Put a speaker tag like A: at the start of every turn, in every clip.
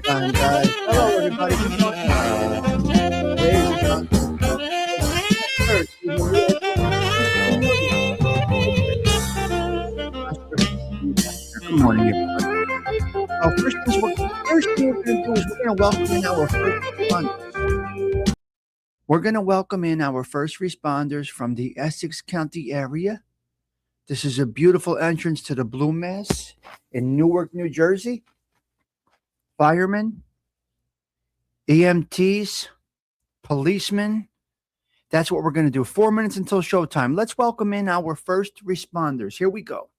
A: time, guys. Hello, everybody. Good morning. Today we got church. We will be Good morning, everybody. First thing we're going to do is we're going to welcome in our first responders. We're going to welcome in our first responders from the Essex County area. This is a beautiful entrance to the Blue Mass in Newark, New Jersey. Firemen, EMTs, policemen. That's what we're going to do. 4 minutes until showtime. Let's welcome in our first responders. Here we go.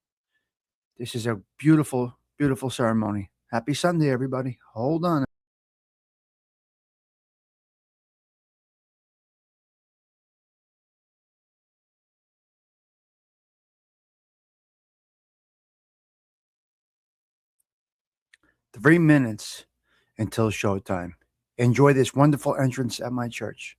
A: This is a beautiful, beautiful ceremony. Happy Sunday, everybody. Hold on. Three minutes until showtime. Enjoy this wonderful entrance at my church.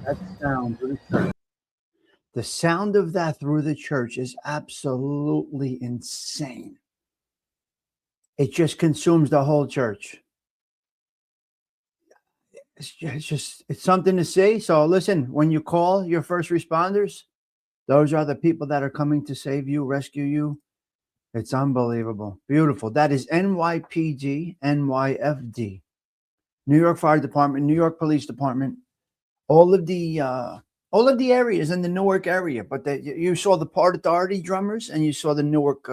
A: That sound through the church. The sound of that through the church is absolutely insane. It just consumes the whole church. It's something to see. So listen, when you call your first responders, those are the people that are coming to save you, rescue you. It's unbelievable. Beautiful. That is NYPD, NYFD, New York Fire Department, New York Police Department, all of the areas in the Newark area. But you saw the Port Authority drummers and you saw the Newark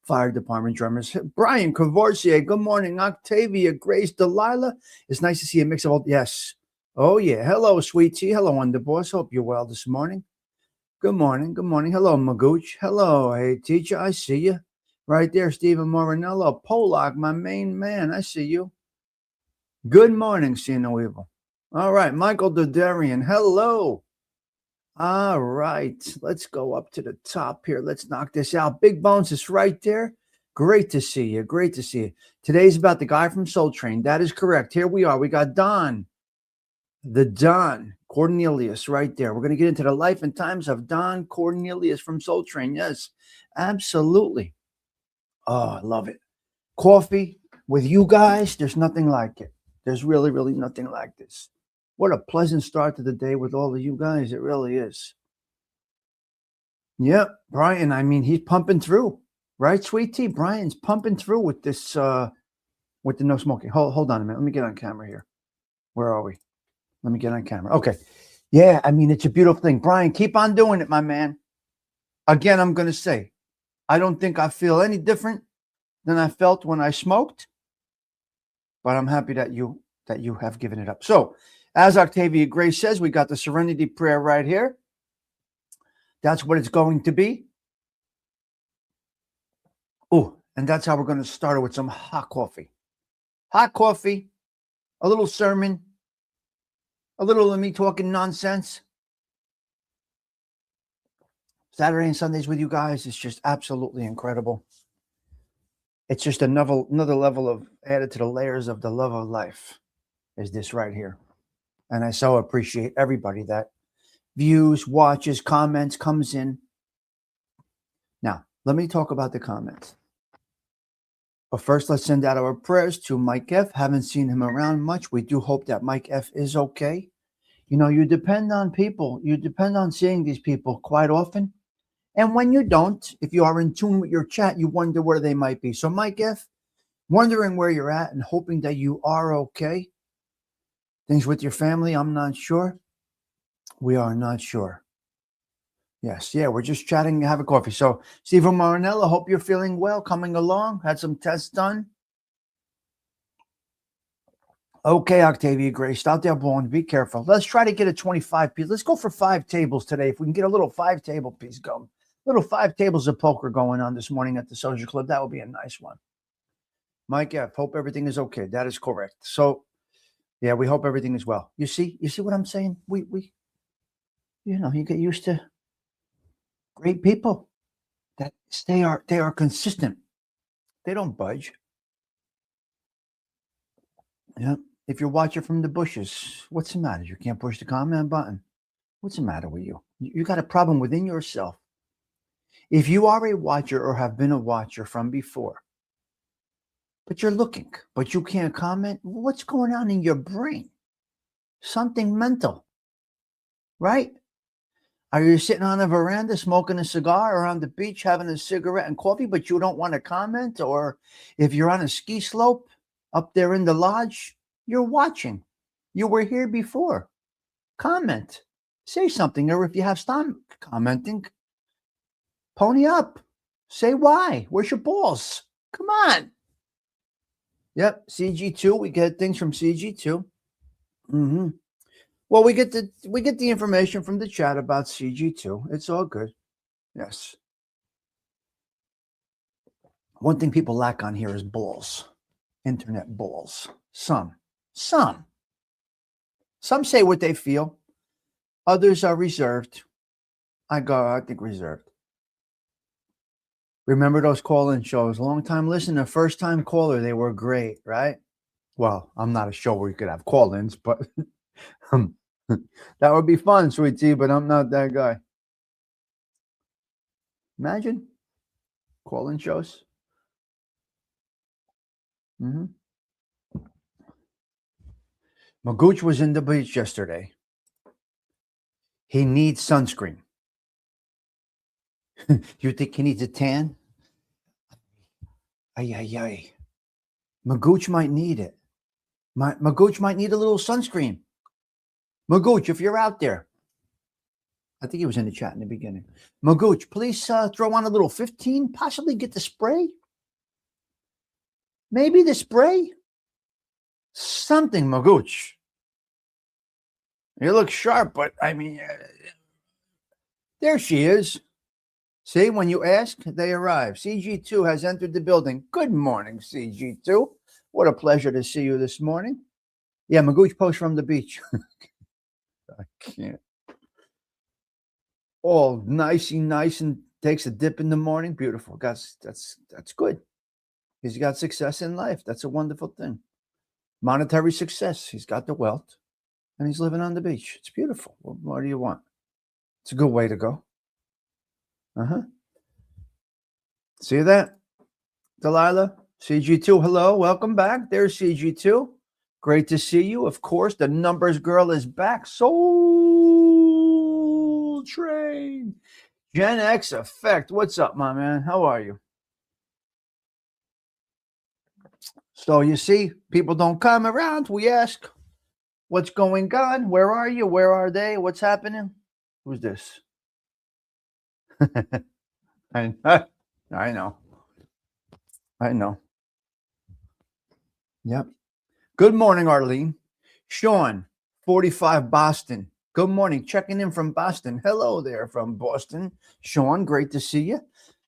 A: Fire Department drummers. Brian Cavorcier, good morning. Octavia, Grace, Delilah. It's nice to see a mix of all. Yes, Oh, yeah. Hello, sweet tea. Hello, Underboss. Hope you're well this morning. Good morning. Good morning. Hello, Magooch. Hello. Hey, teacher. I see you. Right there, Stephen Morinello. Polak, my main man. I see you. Good morning, see no evil. All right, Michael Dodarian. Hello. All right. Let's go up to the top here. Let's knock this out. Big Bones is right there. Great to see you. Great to see you. Today's about the guy from Soul Train. That is correct. Here we are. We got Don. The Don Cornelius right there. We're going to get into the life and times of Don Cornelius from Soul Train. Yes, absolutely. Oh, I love it. Coffee with you guys, there's nothing like it. There's really, really nothing like this. What a pleasant start to the day with all of you guys. It really is. Yep, Brian. I mean, he's pumping through, right, sweet tea? Brian's pumping through with this, with the no smoking. Hold on a minute. Let me get on camera here. Where are we? Let me get on camera. Okay. Yeah, I mean, it's a beautiful thing. Brian, keep on doing it, my man. Again, I'm going to say, I don't think I feel any different than I felt when I smoked, but I'm happy that you have given it up. So, as Octavia Gray says, we got the Serenity Prayer right here. That's what it's going to be. Oh, and that's how we're going to start it with some hot coffee. Hot coffee, a little sermon, a little of me talking nonsense. Saturday and Sundays with you guys is just absolutely incredible. It's just another level of added to the layers of the love of life is this right here. And I so appreciate everybody that views, watches, comments, comes in. Now, let me talk about the comments. But first, let's send out our prayers to Mike F. Haven't seen him around much. We do hope that Mike F is okay. You know, you depend on people. You depend on seeing these people quite often. And when you don't, if you are in tune with your chat, you wonder where they might be. So, Mike F., wondering where you're at and hoping that you are okay. Things with your family, I'm not sure. We are not sure. Yes, yeah, we're just chatting, have a coffee. So, Stephen Marinello, hope you're feeling well, coming along. Had some tests done. Okay, Octavia Gray, stop there, blowing. Be careful. Let's try to get a 25 piece. Let's go for 5 tables today. If we can get a little 5 table piece going. Little 5 tables of poker going on this morning at the Social Club. That would be a nice one. Mike F., hope everything is okay. That is correct. So, yeah, we hope everything is well. You see what I'm saying? We you know, you get used to great people that they are consistent. They don't budge. Yeah. If you're watching from the bushes, what's the matter? You can't push the comment button. What's the matter with you? You got a problem within yourself. If you are a watcher or have been a watcher from before, but you're looking, but you can't comment, what's going on in your brain? Something mental, right? Are you sitting on a veranda smoking a cigar or on the beach having a cigarette and coffee, but you don't want to comment? Or if you're on a ski slope up there in the lodge, you're watching. You were here before. Comment. Say something. Or if you have stopped commenting, pony up. Say why. Where's your balls? Come on. Yep, CG2. We get things from CG2. Mm-hmm. Well, we get the information from the chat about CG2. It's all good. Yes. One thing people lack on here is balls. Internet balls. Some. Some say what they feel. Others are reserved. I think reserved. Remember those call-in shows? Long-time listener, first-time caller. They were great, right? Well, I'm not a show where you could have call-ins, but that would be fun, sweet tea, but I'm not that guy. Imagine call-in shows. Mm-hmm. Magooch was in the beach yesterday. He needs sunscreen. You think he needs a tan? Ay. Magooch might need it. Magooch might need a little sunscreen. Magooch, if you're out there, I think he was in the chat in the beginning. Magooch, please throw on a little 15, possibly get the spray. Maybe the spray. Something, Magooch. You look sharp, but I mean, there she is. See, when you ask, they arrive. CG2 has entered the building. Good morning, CG2. What a pleasure to see you this morning. Yeah, Magooch post from the beach. I can't. All nice and takes a dip in the morning. Beautiful. That's good. He's got success in life. That's a wonderful thing. Monetary success. He's got the wealth, and he's living on the beach. It's beautiful. What more do you want? It's a good way to go. See that, Delilah? CG2, hello. Welcome back. There's CG2. Great to see you. Of course, the numbers girl is back. Soul Train. Gen X Effect. What's up, my man? How are you? So you see, people don't come around. We ask, what's going on? Where are you? Where are they? What's happening? Who's this? I know. Yep. Good morning, Arlene. Sean, 45 Boston. Good morning. Checking in from Boston. Hello there from Boston. Sean, great to see you.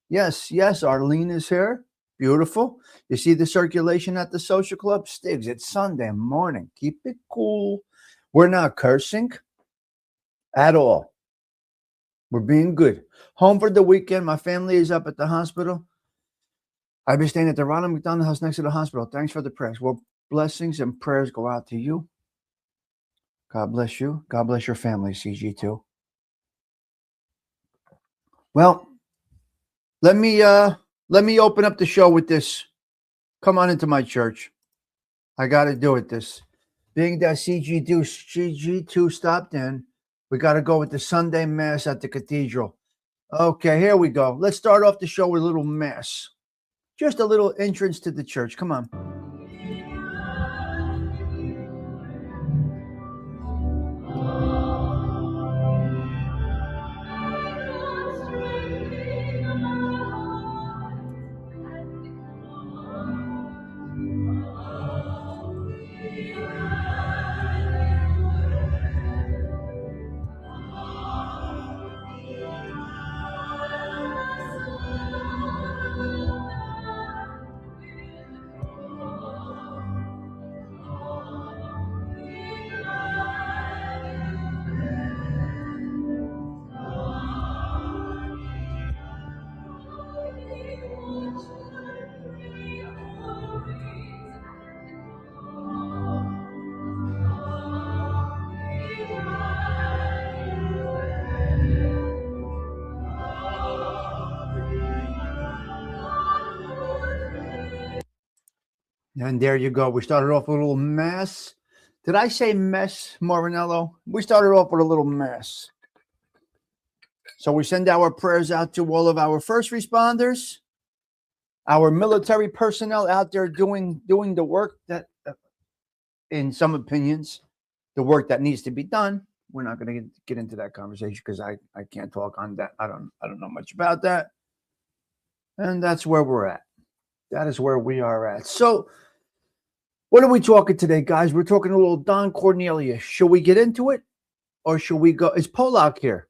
A: Yes, Arlene is here. Beautiful. You see the circulation at the social club? Stigs, it's Sunday morning. Keep it cool. We're not cursing at all. We're being good. Home for the weekend. My family is up at the hospital. I've been staying at the Ronald McDonald House next to the hospital. Thanks for the prayers. Well, blessings and prayers go out to you. God bless you. God bless your family, CG2. Well, let me open up the show with this. Come on into my church. I got to do it this. Being that CG2 stopped in, we got to go with the Sunday Mass at the cathedral. Okay, here we go. Let's start off the show with a little Mass. Just a little entrance to the church. Come on. And there you go. We started off with a little Mass. Did I say mess, Morinello? We started off with a little Mass. So we send our prayers out to all of our first responders, our military personnel out there doing the work that, in some opinions, the work that needs to be done. We're not going to get into that conversation because I can't talk on that. I don't know much about that. And that's where we're at. That is where we are at. So what are we talking today, guys? We're talking a little Don Cornelius. Should we get into it or should we go? Is Polak here?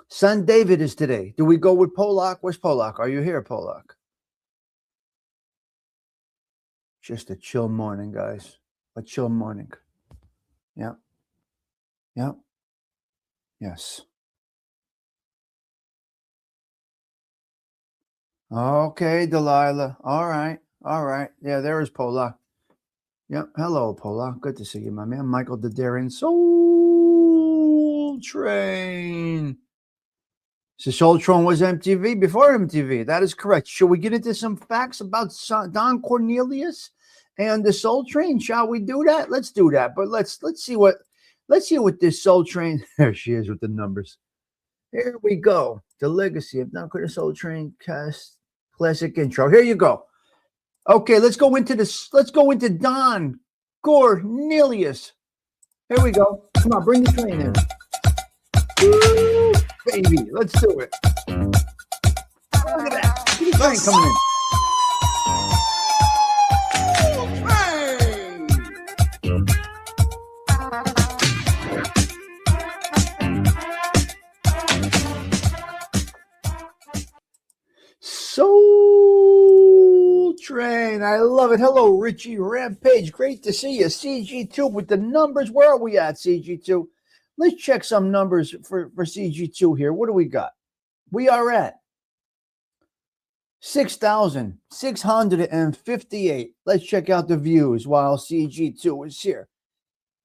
A: Son David is today. Do we go with Polak? Where's Polak? Are you here, Polak? Just a chill morning, guys. A chill morning. Yeah. Yes. Okay, Delilah. All right. Yeah, there is Polak. Yep. Hello, Polak. Good to see you, my man. Michael Dadarian. Soul Train. So Soul Train was MTV before MTV. That is correct. Should we get into some facts about Don Cornelius and the Soul Train? Shall we do that? Let's do that. But let's see what this Soul Train. There she is with the numbers. Here we go. The legacy of Don Cornelius Soul Train cast classic intro. Here you go. Okay, let's go into Don Cornelius. Here we go. Come on, bring the train in. Woo, baby, let's do it. Look at that. See the train coming in. I love it. Hello, Richie Rampage. Great to see you. CG2 with the numbers. Where are we at, CG2? Let's check some numbers for CG2 here. What do we got? We are at 6,658. Let's check out the views while CG2 is here.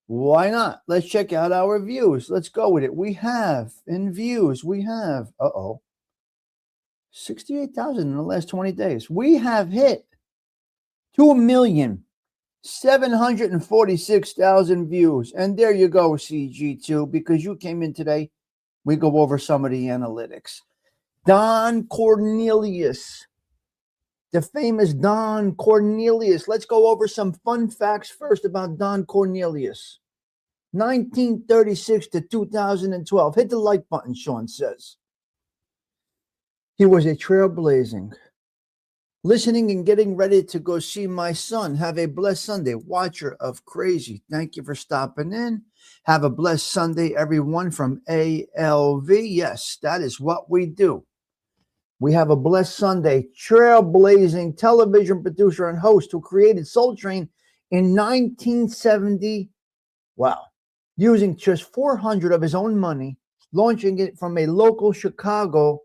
A: Why not? Let's check out our views. Let's go with it. We have, in views, we have, 68,000 in the last 20 days. We have hit 2,746,000 views. And there you go, CG2, because you came in today. We go over some of the analytics. Don Cornelius, the famous Don Cornelius. Let's go over some fun facts first about Don Cornelius. 1936 to 2012. Hit the like button, Sean says. He was a trailblazing, listening and getting ready to go see my son. Have a blessed Sunday. Watcher of Crazy. Thank you for stopping in. Have a blessed Sunday, everyone, from ALV. Yes, that is what we do. We have a blessed Sunday. Trailblazing television producer and host who created Soul Train in 1970. Wow. Using just $400 of his own money, launching it from a local Chicago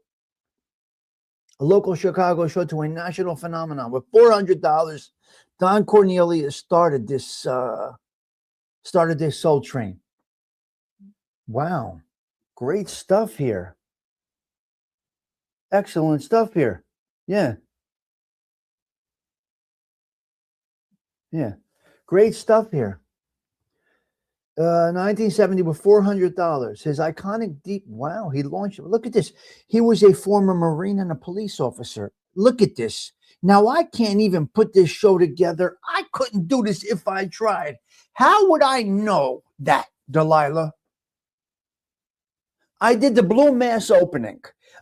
A: show to a national phenomenon. With $400, Don Cornelius started this Soul Train. Wow. Great stuff here. Excellent stuff here. Yeah. Great stuff here. 1970 with $400. His iconic deep, wow, he launched it. Look at this. He was a former Marine and a police officer. Look at this. Now, I can't even put this show together. I couldn't do this if I tried. How would I know that, Delilah? I did the Blue Mass opening.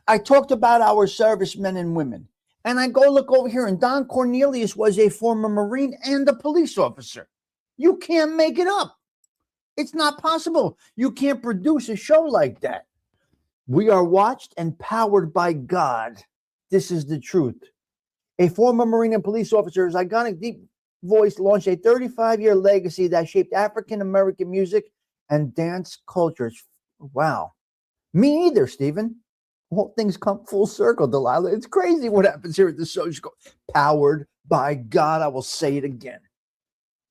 A: I talked about our servicemen and women. And I go look over here, and Don Cornelius was a former Marine and a police officer. You can't make it up. It's not possible. You can't produce a show like that. We are watched and powered by God. This is the truth. A former Marine and police officer's iconic deep voice launched a 35-year legacy that shaped African-American music and dance cultures. Wow. Me either, Stephen. All things come full circle, Delilah. It's crazy what happens here at the show. Powered by God. I will say it again.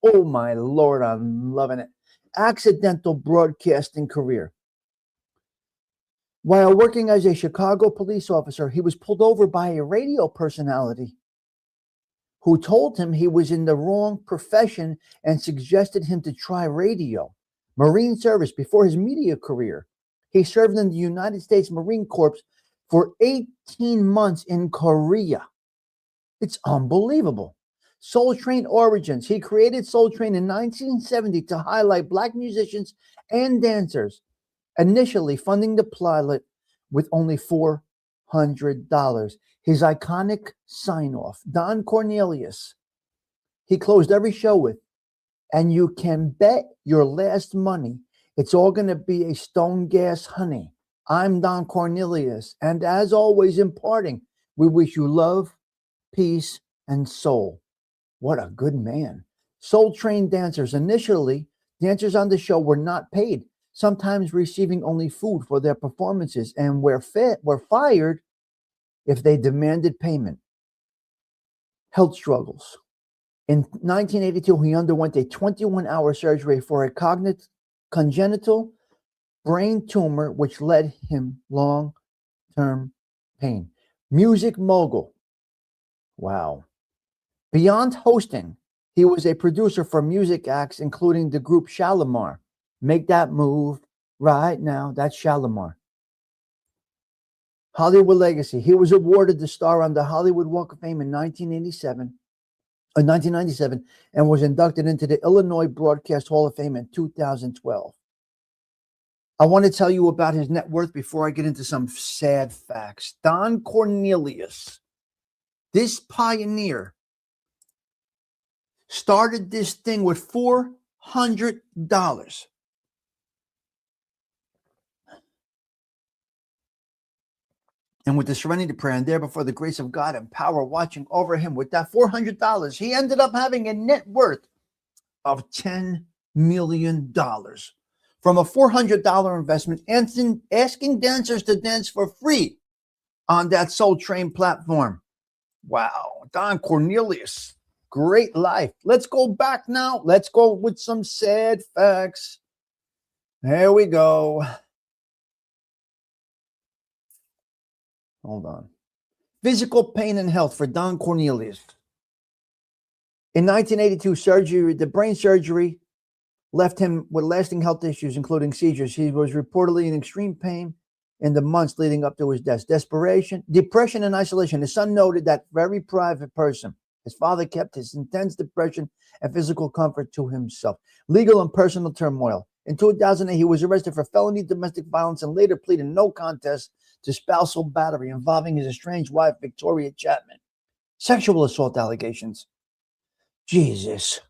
A: Oh, my Lord, I'm loving it. Accidental broadcasting career. While working as a Chicago police officer, he was pulled over by a radio personality who told him he was in the wrong profession and suggested him to try radio. Marine service before his media career. He served in the United States Marine Corps for 18 months in Korea. It's unbelievable. Soul Train origins. He created Soul Train in 1970 to highlight Black musicians and dancers, initially funding the pilot with only $400. His iconic sign-off, Don Cornelius, he closed every show with, and you can bet your last money it's all going to be a stone gas honey. I'm Don Cornelius, and as always in parting, we wish you love, peace, and soul. What a good man. Soul Train dancers. Initially, dancers on the show were not paid, sometimes receiving only food for their performances, and were fired if they demanded payment. Health struggles. In 1982, he underwent a 21-hour surgery for a congenital brain tumor, which led him long-term pain. Music mogul. Wow. Beyond hosting, he was a producer for music acts, including the group Shalimar. Make that move right now. That's Shalimar. Hollywood legacy. He was awarded the star on the Hollywood Walk of Fame in 1997 and was inducted into the Illinois Broadcast Hall of Fame in 2012. I want to tell you about his net worth before I get into some sad facts. Don Cornelius, this pioneer, started this thing with $400. And with the serenity prayer and there before the grace of God and power watching over him with that $400, he ended up having a net worth of $10 million from a $400 investment, asking dancers to dance for free on that Soul Train platform. Wow, Don Cornelius, great life. Let's go back now. Let's go with some sad facts. Here we go. Hold on. Physical pain and health for Don Cornelius. In 1982, the brain surgery left him with lasting health issues, including seizures. He was reportedly in extreme pain in the months leading up to his death. Depression, and isolation. His son noted that very private person. His father kept his intense depression and physical comfort to himself. Legal and personal turmoil. In 2008, he was arrested for felony domestic violence and later pleaded no contest to spousal battery involving his estranged wife, Victoria Chapman. Sexual assault allegations. Jesus.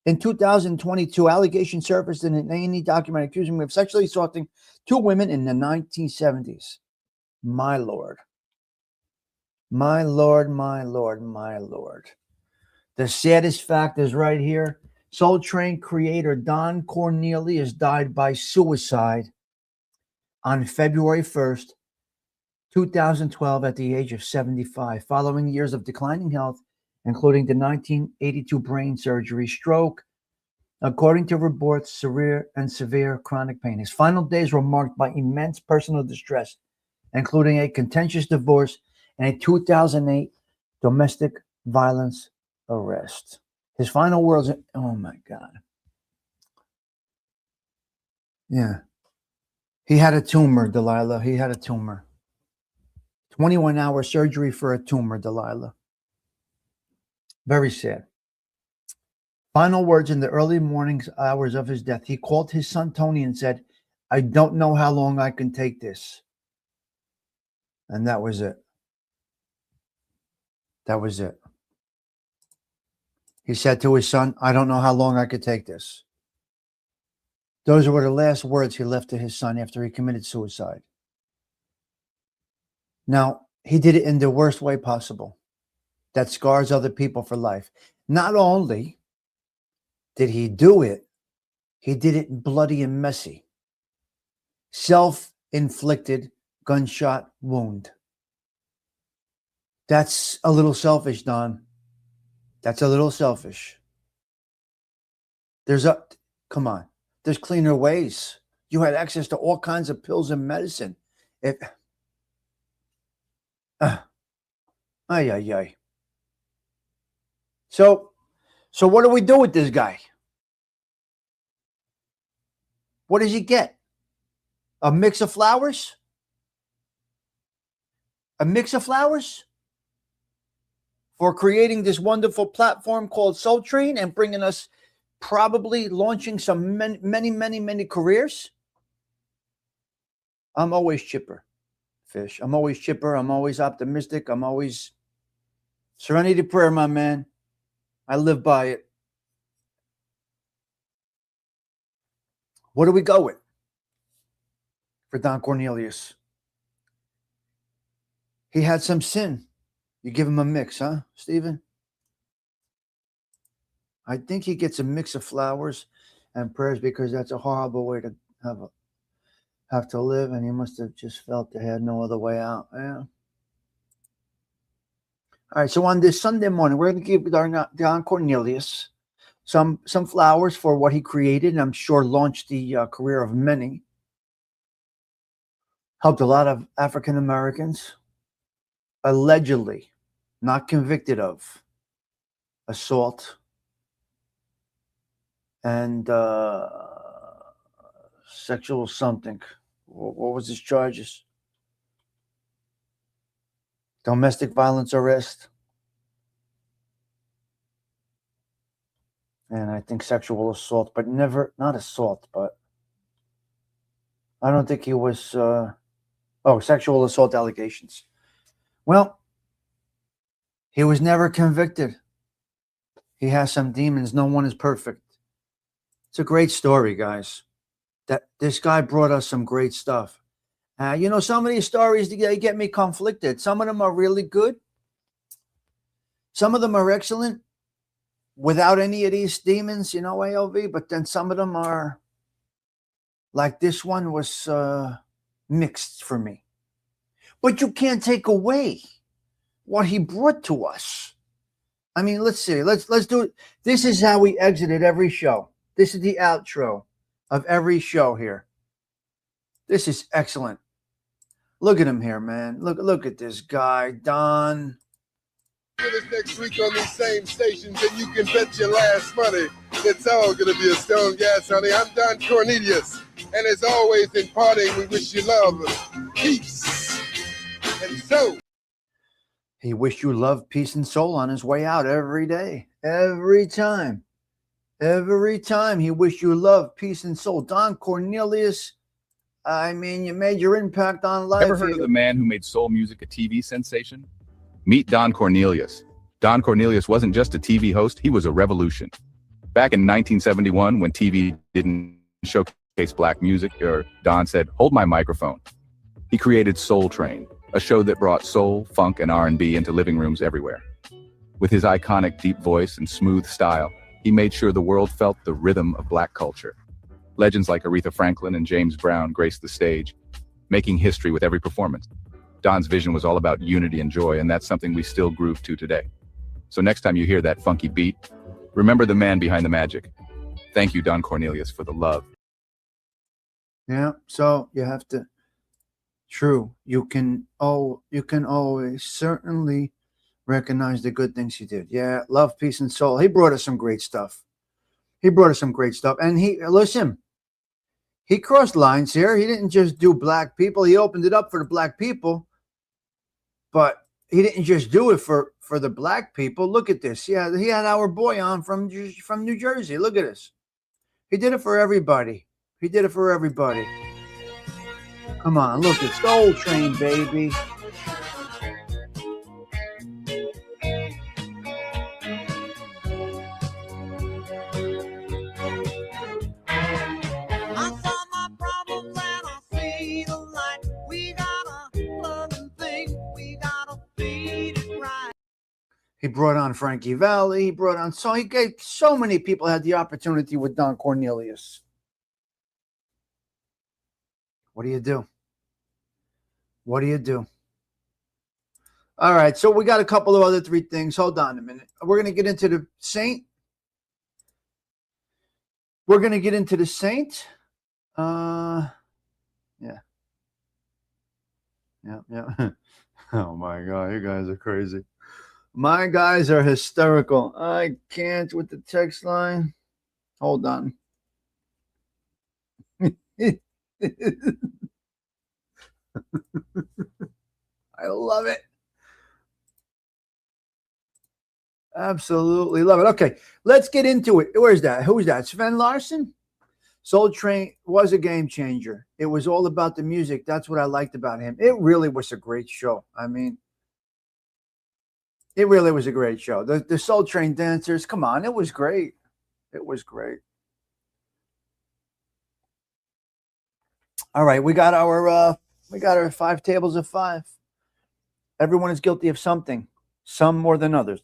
A: In 2022, allegations surfaced in an A&E document accusing him of sexually assaulting two women in the 1970s. My Lord. My Lord, my Lord, my Lord. The saddest fact is right here. Soul Train creator Don Cornelius died by suicide on February 1st, 2012 at the age of 75, following years of declining health, including the 1982 brain surgery, stroke, according to reports, severe chronic pain. His final days were marked by immense personal distress, including a contentious divorce and a 2008 domestic violence arrest. His final words, oh my God. Yeah. He had a tumor, Delilah. He had a tumor. 21-hour surgery for a tumor, Delilah. Very sad. Final words in the early morning hours of his death. He called his son Tony and said, "I don't know how long I can take this." And that was it. That was it. He said to his son, "I don't know how long I could take this." Those were the last words he left to his son after he committed suicide. Now, he did it in the worst way possible. That scars other people for life. Not only did he do it, he did it bloody and messy. Self-inflicted gunshot wound. That's a little selfish, Don. That's a little selfish. Come on. There's cleaner ways. You had access to all kinds of pills and medicine. So what do we do with this guy? What does he get? A mix of flowers? A mix of flowers? For creating this wonderful platform called Soul Train and bringing us, probably launching some many careers? I'm always chipper, Fish. I'm always chipper. I'm always optimistic. I'm always serenity prayer, my man. I live by it. What do we go with for Don Cornelius? He had some sin. You give him a mix, huh, Stephen? I think he gets a mix of flowers and prayers because that's a horrible way to have to live, and he must have just felt they had no other way out. Yeah. All right, so on this Sunday morning, we're going to give Don Cornelius some flowers for what he created, and I'm sure launched the career of many. Helped a lot of African Americans, allegedly not convicted of assault and sexual something. What was his charges? Domestic violence arrest. And I think sexual assault, but not assault, but I don't think he was, sexual assault allegations. Well, he was never convicted. He has some demons. No one is perfect. It's a great story, guys. That this guy brought us some great stuff. You know, some of these stories, they get me conflicted. Some of them are really good. Some of them are excellent without any of these demons, you know, ALV. But then some of them are, like this one was mixed for me. But you can't take away what he brought to us. I mean, let's see. Let's do it. This is how we exited every show. This is the outro of every show here. This is excellent. Look at him here, man. Look at this guy, Don.
B: Get us next week on these same stations, and you can bet your last money it's all going to be a stone gas, honey. I'm Don Cornelius, and as always in parting, we wish you love, peace, and soul.
A: He wished you love, peace, and soul on his way out every day, every time. Every time he wished you love, peace, and soul. Don Cornelius, I mean, you made your impact on life.
C: Ever heard of the man who made soul music a TV sensation? Meet Don Cornelius. Don Cornelius wasn't just a TV host, he was a revolution. Back in 1971, when TV didn't showcase black music, Don said, "Hold my microphone." He created Soul Train, a show that brought soul, funk, and R&B into living rooms everywhere. With his iconic deep voice and smooth style, he made sure the world felt the rhythm of black culture. Legends like Aretha Franklin and James Brown graced the stage, making history with every performance. Don's vision was all about unity and joy, and that's something we still groove to today. So next time you hear that funky beat, remember the man behind the magic. Thank you, Don Cornelius, for the love.
A: Yeah, so you have to, true, you can always certainly recognize the good things he did. Yeah, love, peace, and soul. He brought us some great stuff. And he crossed lines here. He didn't just do black people. He opened it up for the black people, but he didn't just do it for the black people. Look at this. Yeah, he had our boy on from New Jersey. Look at this. He did it for everybody. Come on, look at Soul Train, baby. He brought on Frankie Valli. He gave so many people had the opportunity with Don Cornelius. What do you do? All right, so we got a couple of other three things. Hold on a minute. We're going to get into the Saint. Yeah. Oh my God, you guys are crazy. My guys are hysterical. I can't with the text line. Hold on. I love it. Absolutely love it. Okay, let's get into it. Where's that? Who's that? Sven Larsson? Soul Train was a game changer. It was all about the music. That's what I liked about him. It really was a great show. I mean, it really was a great show. The Soul Train dancers, come on, it was great. All right, we got our 5 tables of 5. Everyone is guilty of something, some more than others.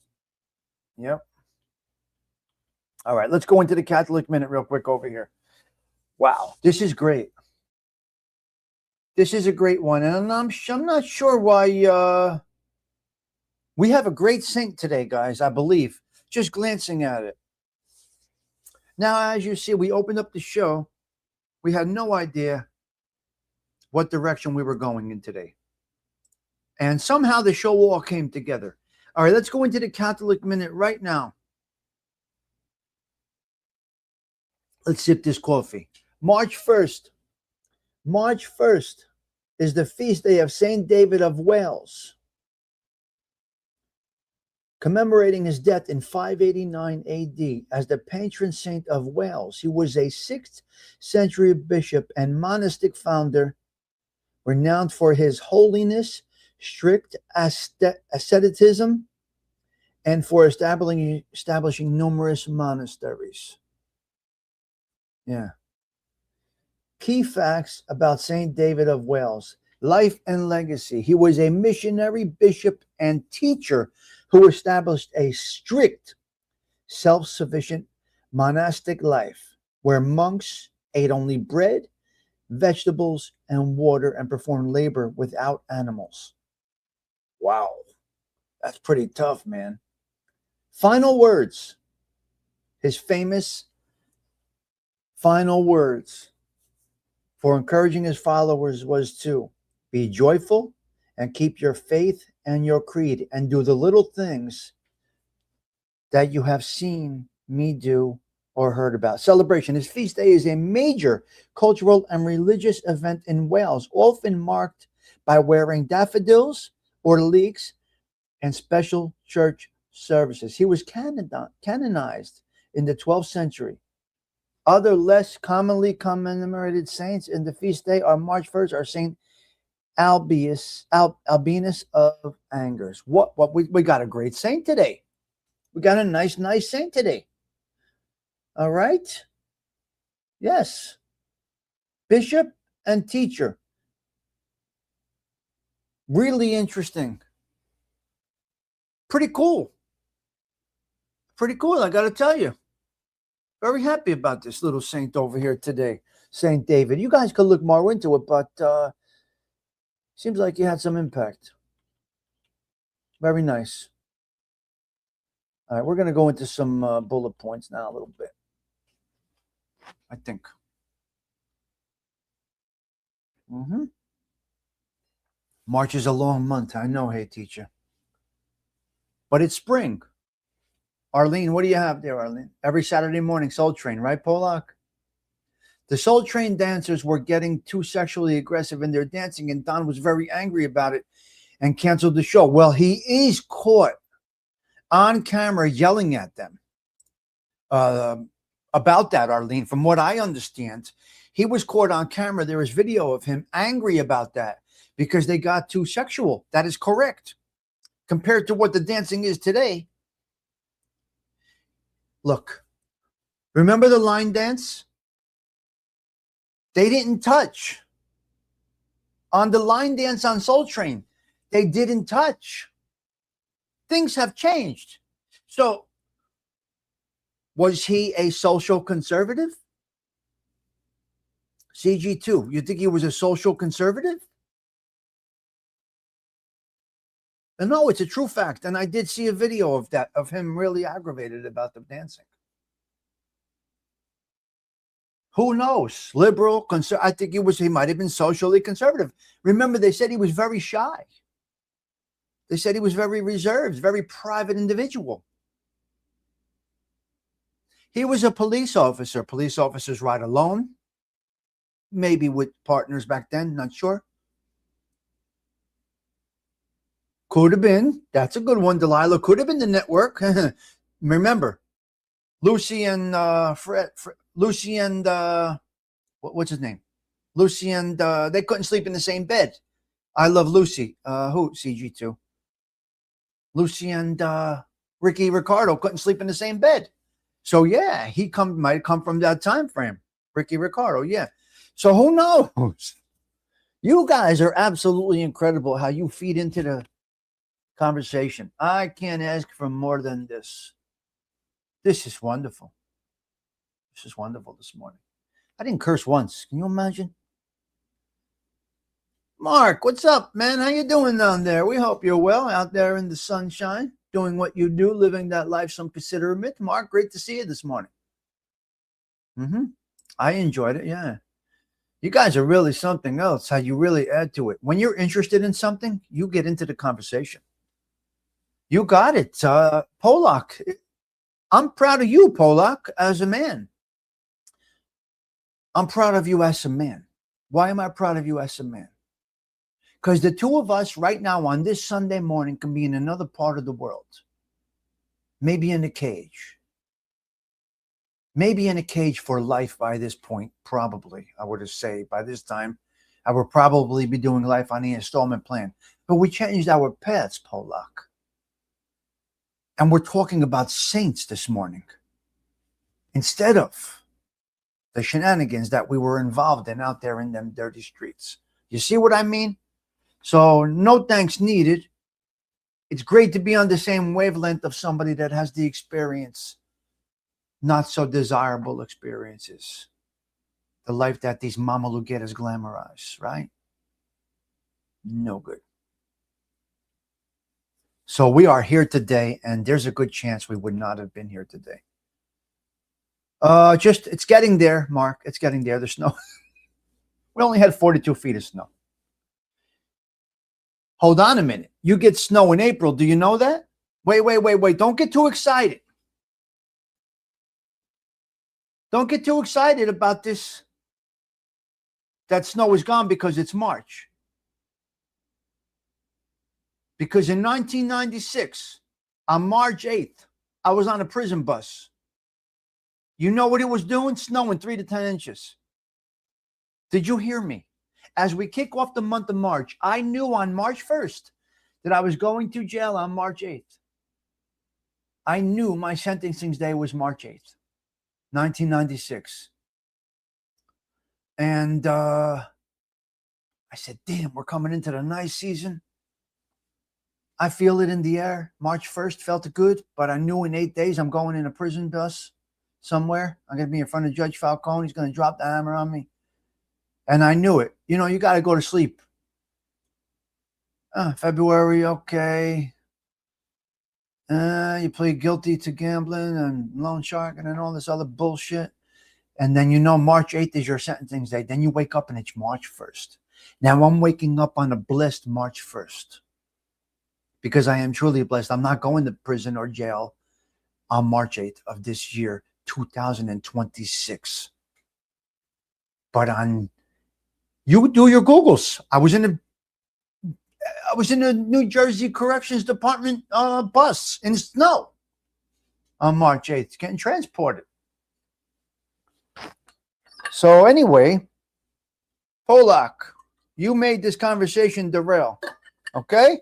A: Yep. All right, let's go into the Catholic Minute real quick over here. Wow, this is great. This is a great one, and I'm not sure why. We have a great saint today, guys, I believe, just glancing at it. Now, as you see, we opened up the show. We had no idea what direction we were going in today. And somehow the show all came together. All right, let's go into the Catholic Minute right now. Let's sip this coffee. March 1st is the feast day of Saint David of Wales, commemorating his death in 589 AD as the patron saint of Wales. He was a 6th century bishop and monastic founder, renowned for his holiness, strict asceticism, and for establishing numerous monasteries. Yeah. Key facts about Saint David of Wales. Life and legacy. He was a missionary, bishop, and teacher who established a strict, self-sufficient monastic life where monks ate only bread, vegetables, and water and performed labor without animals. Wow, that's pretty tough, man. Final words. His famous final words for encouraging his followers was to be joyful and keep your faith and your creed and do the little things that you have seen me do or heard about. Celebration. His feast day is a major cultural and religious event in Wales, often marked by wearing daffodils or leeks and special church services. He was canonized in the 12th century. Other less commonly commemorated saints in the feast day on March 1st are Saint Albinus of Angers. What we got a great saint today. We got a nice saint today. All right? Yes. Bishop and teacher. Really interesting. Pretty cool. Pretty cool, I got to tell you. Very happy about this little saint over here today, Saint David. You guys could look more into it, but seems like you had some impact. Very nice. All right, we're going to go into some bullet points now a little bit, I think. March is a long month. I know, hey, teacher. But it's spring. Arlene, what do you have there, Arlene? Every Saturday morning, Soul Train, right, Polak? The Soul Train dancers were getting too sexually aggressive in their dancing, and Don was very angry about it and canceled the show. Well, he is caught on camera yelling at them about that, Arlene. From what I understand, he was caught on camera. There is video of him angry about that because they got too sexual. That is correct. Compared to what the dancing is today. Look, remember the line dance? They didn't touch. On the line dance on Soul Train, they didn't touch. Things have changed. So, was he a social conservative? CG2, you think he was a social conservative? No, it's a true fact. And I did see a video of that, of him really aggravated about the dancing. Who knows? Liberal, I think he might have been socially conservative. Remember, they said he was very shy. They said he was very reserved, very private individual. He was a police officer. Police officers ride alone, maybe with partners back then, not sure. Could have been. That's a good one, Delilah. Could have been the network. Remember, Lucy and Lucy and what's his name? Lucy and they couldn't sleep in the same bed. I love Lucy. Who? CG2. Lucy and Ricky Ricardo couldn't sleep in the same bed. So yeah, he might come from that time frame. Ricky Ricardo, yeah. So who knows? You guys are absolutely incredible how you feed into the conversation. I can't ask for more than this. This is wonderful. This is wonderful this morning. I didn't curse once. Can you imagine? Mark, what's up, man? How you doing down there? We hope you're well out there in the sunshine, doing what you do, living that life some consider a myth. Mark, great to see you this morning. I enjoyed it, yeah. You guys are really something else, how you really add to it. When you're interested in something, you get into the conversation. You got it. Polak, I'm proud of you, Polak, as a man. I'm proud of you as a man. Why am I proud of you as a man? Because the two of us right now on this Sunday morning can be in another part of the world. Maybe in a cage. Maybe in a cage for life by this point, probably, I would say. By this time, I would probably be doing life on the installment plan. But we changed our paths, Polak. And we're talking about saints this morning. Instead of the shenanigans that we were involved in out there in them dirty streets. You see what I mean? So no thanks needed. It's great to be on the same wavelength of somebody that has the experience, not so desirable experiences. The life that these mama lugueras glamorize, right? No good. So we are here today, and there's a good chance we would not have been here today. It's getting there, Mark. It's getting there. The snow. We only had 42 feet of snow. Hold on a minute. You get snow in April. Do you know that? Wait. Don't get too excited. Don't get too excited about this. That snow is gone because it's March. Because in 1996, on March 8th, I was on a prison bus. You know what it was doing? Snowing 3 to 10 inches. Did you hear me? As we kick off the month of March, I knew on March 1st that I was going to jail on March 8th. I knew my sentencing day was March 8th, 1996. And I said, damn, we're coming into the nice season. I feel it in the air. March 1st felt good, but I knew in 8 days I'm going in a prison bus somewhere. I'm going to be in front of Judge Falcone. He's going to drop the hammer on me. And I knew it. You know, you got to go to sleep. February, okay. You plead guilty to gambling and loan sharking and all this other bullshit. And then you know March 8th is your sentencing day. Then you wake up and it's March 1st. Now I'm waking up on a blessed March 1st. Because I am truly blessed. I'm not going to prison or jail on March 8th of this year, 2026. But you do your Googles. I was in a New Jersey Corrections Department bus in snow on March 8th, getting transported. So anyway, Polak, you made this conversation derail, okay?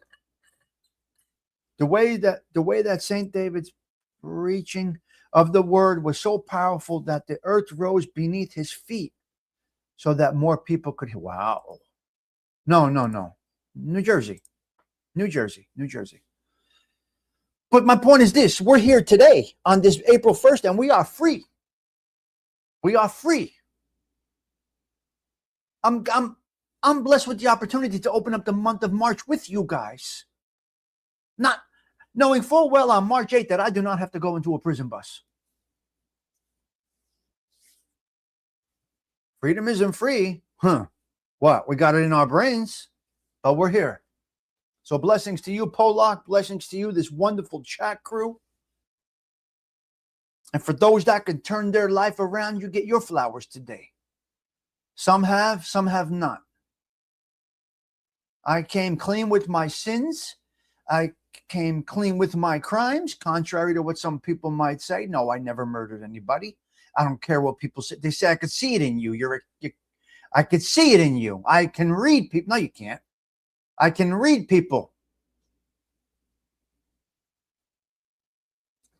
A: The way that St. David's preaching of the word was so powerful that the earth rose beneath his feet so that more people could hear. Wow. No. New Jersey. But my point is this. We're here today on this April 1st, and we are free. We are free. I'm blessed with the opportunity to open up the month of March with you guys. Not knowing full well on March 8th that I do not have to go into a prison bus. Freedom isn't free. What? We got it in our brains, but we're here. So blessings to you, Polak. Blessings to you, this wonderful chat crew. And for those that can turn their life around, you get your flowers today. Some have not. I came clean with my sins. I came clean with my crimes, contrary to what some people might say. No, I never murdered anybody. I don't care what people say. They say I could see it in you. I could see it in you. I can read people. No, you can't. I can read people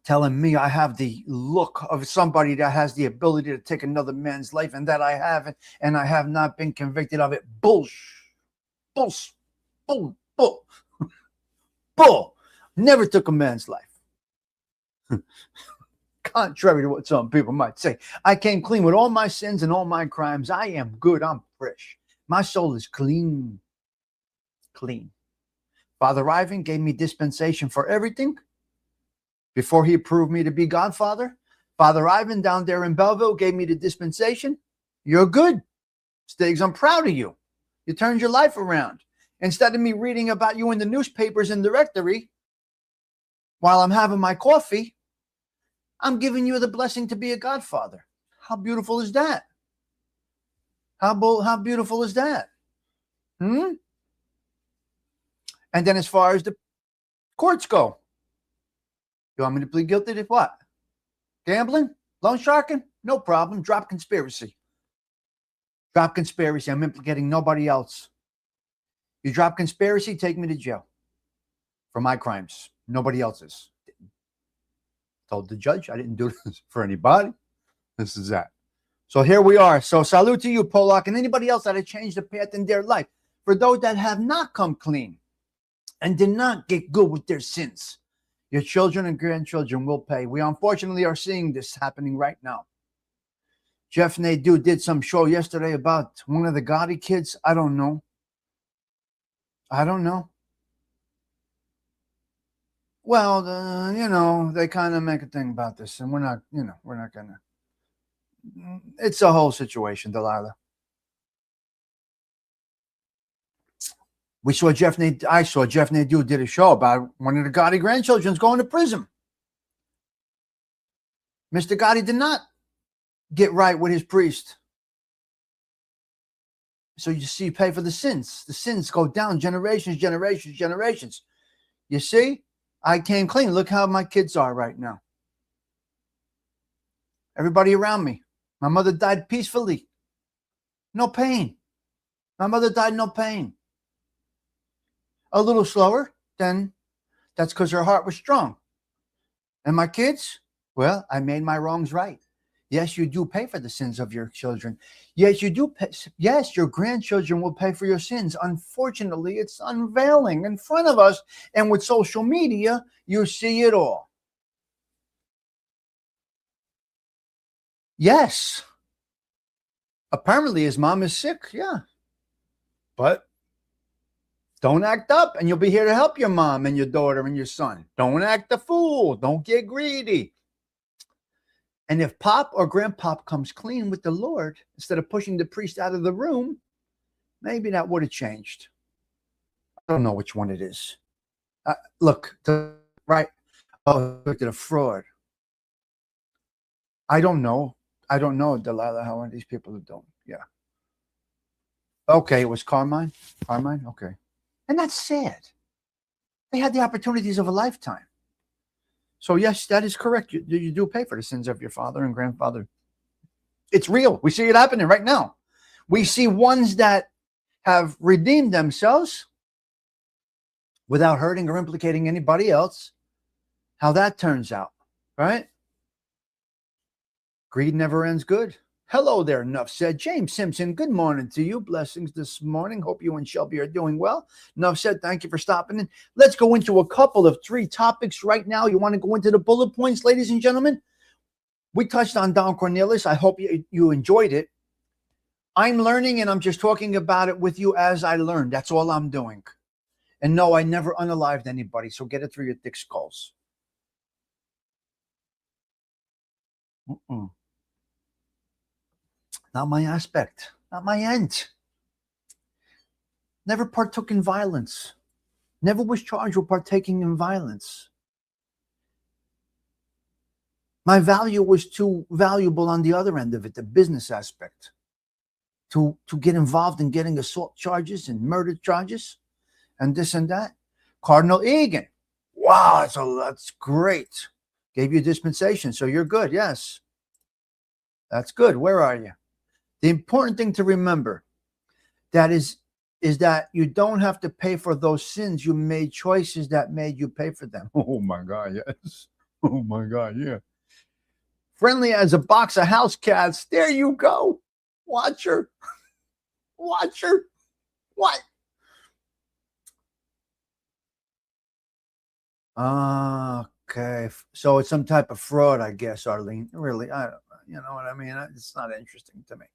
A: telling me I have the look of somebody that has the ability to take another man's life, and that I haven't, and I have not been convicted of it. Bull. Never took a man's life. Contrary to what some people might say. I came clean with all my sins and all my crimes. I am good. I'm fresh. My soul is clean. Father Ivan gave me dispensation for everything before he approved me to be Godfather. Father Ivan down there in Belleville gave me the dispensation. You're good. Stigs, I'm proud of you. You turned your life around. Instead of me reading about you in the newspapers and directory while I'm having my coffee, I'm giving you the blessing to be a Godfather. How beautiful is that? How beautiful is that? And then as far as the courts go, you want me to plead guilty to what? Gambling? Loan sharking? No problem. Drop conspiracy. I'm implicating nobody else. You drop conspiracy, take me to jail for my crimes. Nobody else's. Told the judge I didn't do this for anybody. This is that. So here we are. So salute to you, Polak, and anybody else that had changed the path in their life. for those that have not come clean and did not get good with their sins. Your children and grandchildren will pay. We unfortunately are seeing this happening right now. Jeff Nadeau did some show yesterday about one of the Gotti kids. I don't know. Well, they kind of make a thing about this, and we're not going to. It's a whole situation, Delilah. I saw Jeff Nadeau did a show about one of the Gotti grandchildren's going to prison. Mr. Gotti did not get right with his priest. So you see, pay for the sins. The sins go down generations. You see, I came clean. Look how my kids are right now. Everybody around me. My mother died peacefully. No pain. My mother died no pain. A little slower, then that's because her heart was strong. And my kids, well, I made my wrongs right. Yes, you do pay for the sins of your children. Yes, you do pay. Yes, your grandchildren will pay for your sins. Unfortunately, it's unveiling in front of us. And with social media, you see it all. Yes. Apparently, his mom is sick. Yeah. But don't act up, and you'll be here to help your mom and your daughter and your son. Don't act a fool. Don't get greedy. And if Pop or Grandpop comes clean with the Lord, instead of pushing the priest out of the room, maybe that would have changed. I don't know which one it is. Look, right? Oh, look at a fraud. I don't know, Delilah, how these people are doing. Yeah. Okay, it was Carmine. Okay. And that's sad. They had the opportunities of a lifetime. So, yes, that is correct. You do pay for the sins of your father and grandfather. It's real. We see it happening right now. We see ones that have redeemed themselves without hurting or implicating anybody else. How that turns out, right? Greed never ends good. Hello there, Nuff said. James Simpson, good morning to you. Blessings this morning. Hope you and Shelby are doing well. Nuff said, thank you for stopping in. Let's go into a couple of 3 topics right now. You want to go into the bullet points, ladies and gentlemen? We touched on Don Cornelius. I hope you enjoyed it. I'm learning, and I'm just talking about it with you as I learn. That's all I'm doing. And no, I never unalived anybody, so get it through your thick skulls. Not my aspect, not my end. Never partook in violence. Never was charged with partaking in violence. My value was too valuable on the other end of it, the business aspect, to get involved in getting assault charges and murder charges and this and that. Cardinal Egan. Wow, that's great. Gave you dispensation, so you're good. Yes. That's good. Where are you? The important thing to remember is that you don't have to pay for those sins. You made choices that made you pay for them. Oh, my God, yes. Oh, my God, yeah. Friendly as a box of house cats. There you go. Watch her. Watch her. What? Okay. So it's some type of fraud, I guess, Arlene. Really, I don't know. You know what I mean? It's not interesting to me.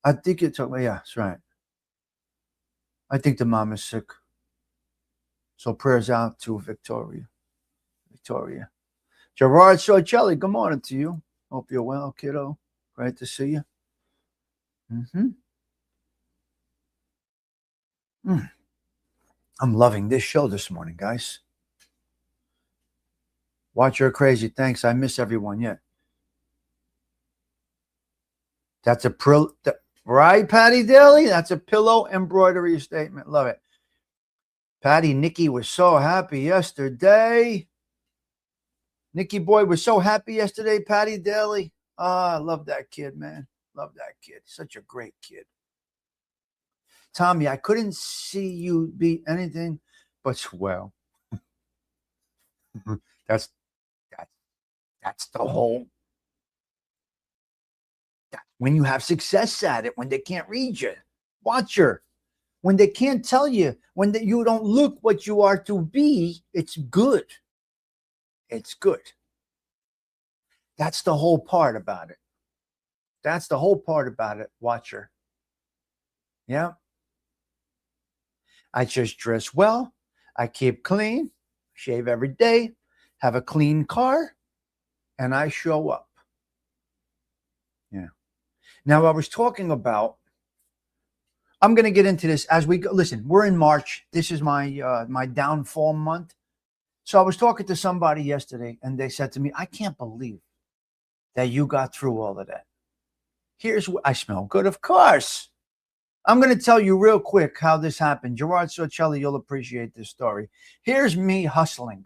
A: I think it's, yeah, that's right. I think the mom is sick. So prayers out to Victoria. Gerard Sorcelli, good morning to you. Hope you're well, kiddo. Great to see you. I'm loving this show this morning, guys. Watch Her Crazy. Thanks. I miss everyone yet. That's a right, Patty Daly? That's a pillow embroidery statement. Love it. Patty, Nikki was so happy yesterday. Nikki boy was so happy yesterday, Patty Daly. I love that kid, man. Love that kid. Such a great kid. Tommy, I couldn't see you be anything but swell. That's the whole. When you have success at it, when they can't read you. Watcher. When they can't tell you, when you don't look what you are to be, it's good. It's good. That's the whole part about it. That's the whole part about it, Watcher. Yeah. I just dress well. I keep clean, shave every day, have a clean car, and I show up. Yeah. Now, I was talking about, I'm going to get into this as we go. Listen, we're in March. This is my downfall month. So I was talking to somebody yesterday, and they said to me, I can't believe that you got through all of that. Here's what I smell good, of course. I'm going to tell you real quick how this happened. Gerard Sorcelli, you'll appreciate this story. Here's me hustling.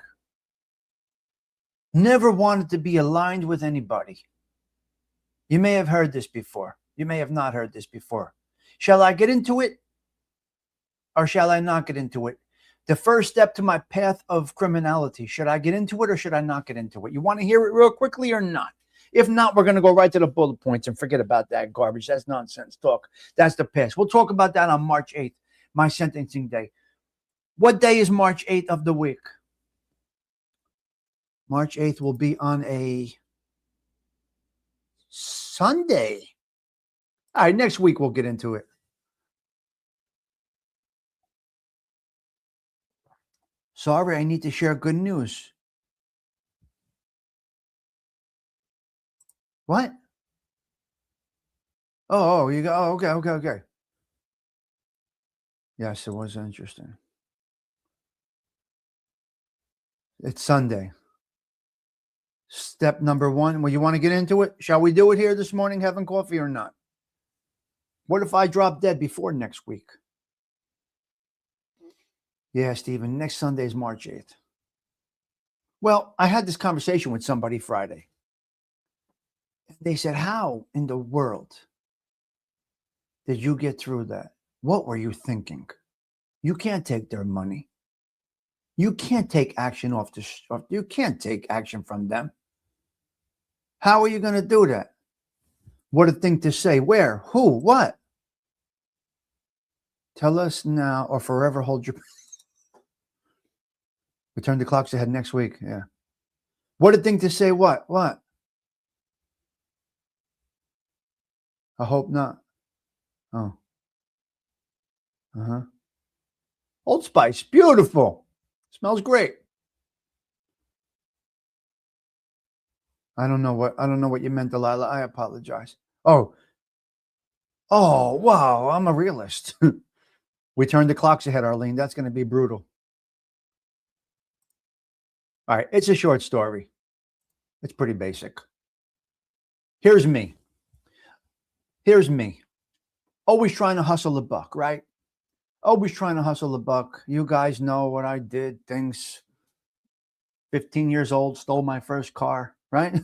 A: Never wanted to be aligned with anybody. You may have heard this before. You may have not heard this before. Shall I get into it? Or shall I not get into it? The first step to my path of criminality. Should I get into it or should I not get into it? You want to hear it real quickly or not? If not, we're going to go right to the bullet points and forget about that garbage. That's nonsense talk. That's the past. We'll talk about that on March 8th, my sentencing day. What day is March 8th of the week? March 8th will be on a Sunday. All right, next week we'll get into it. Sorry, I need to share good news. What? Oh, you go. Oh, okay. Yes, it was interesting. It's Sunday. Step number one. Well, you want to get into it? Shall we do it here this morning, having coffee or not? What if I drop dead before next week? Yeah, Stephen, next Sunday is March 8th. Well, I had this conversation with somebody Friday. They said, how in the world did you get through that? What were you thinking? You can't take their money. You can't take action off the stuff. You can't take action from them. How are you going to do that? What a thing to say. Where? Who? What? Tell us now or forever hold your... We turn the clocks ahead next week. Yeah. What a thing to say. What? What? I hope not. Oh. Uh-huh. Old Spice. Beautiful. Smells great. I don't know what you meant, Delilah. I apologize. Oh, wow. I'm a realist. We turned the clocks ahead, Arlene. That's going to be brutal. All right. It's a short story. It's pretty basic. Here's me. Always trying to hustle a buck, right? Always trying to hustle a buck. You guys know what I did. Things. 15 years old, stole my first car, right?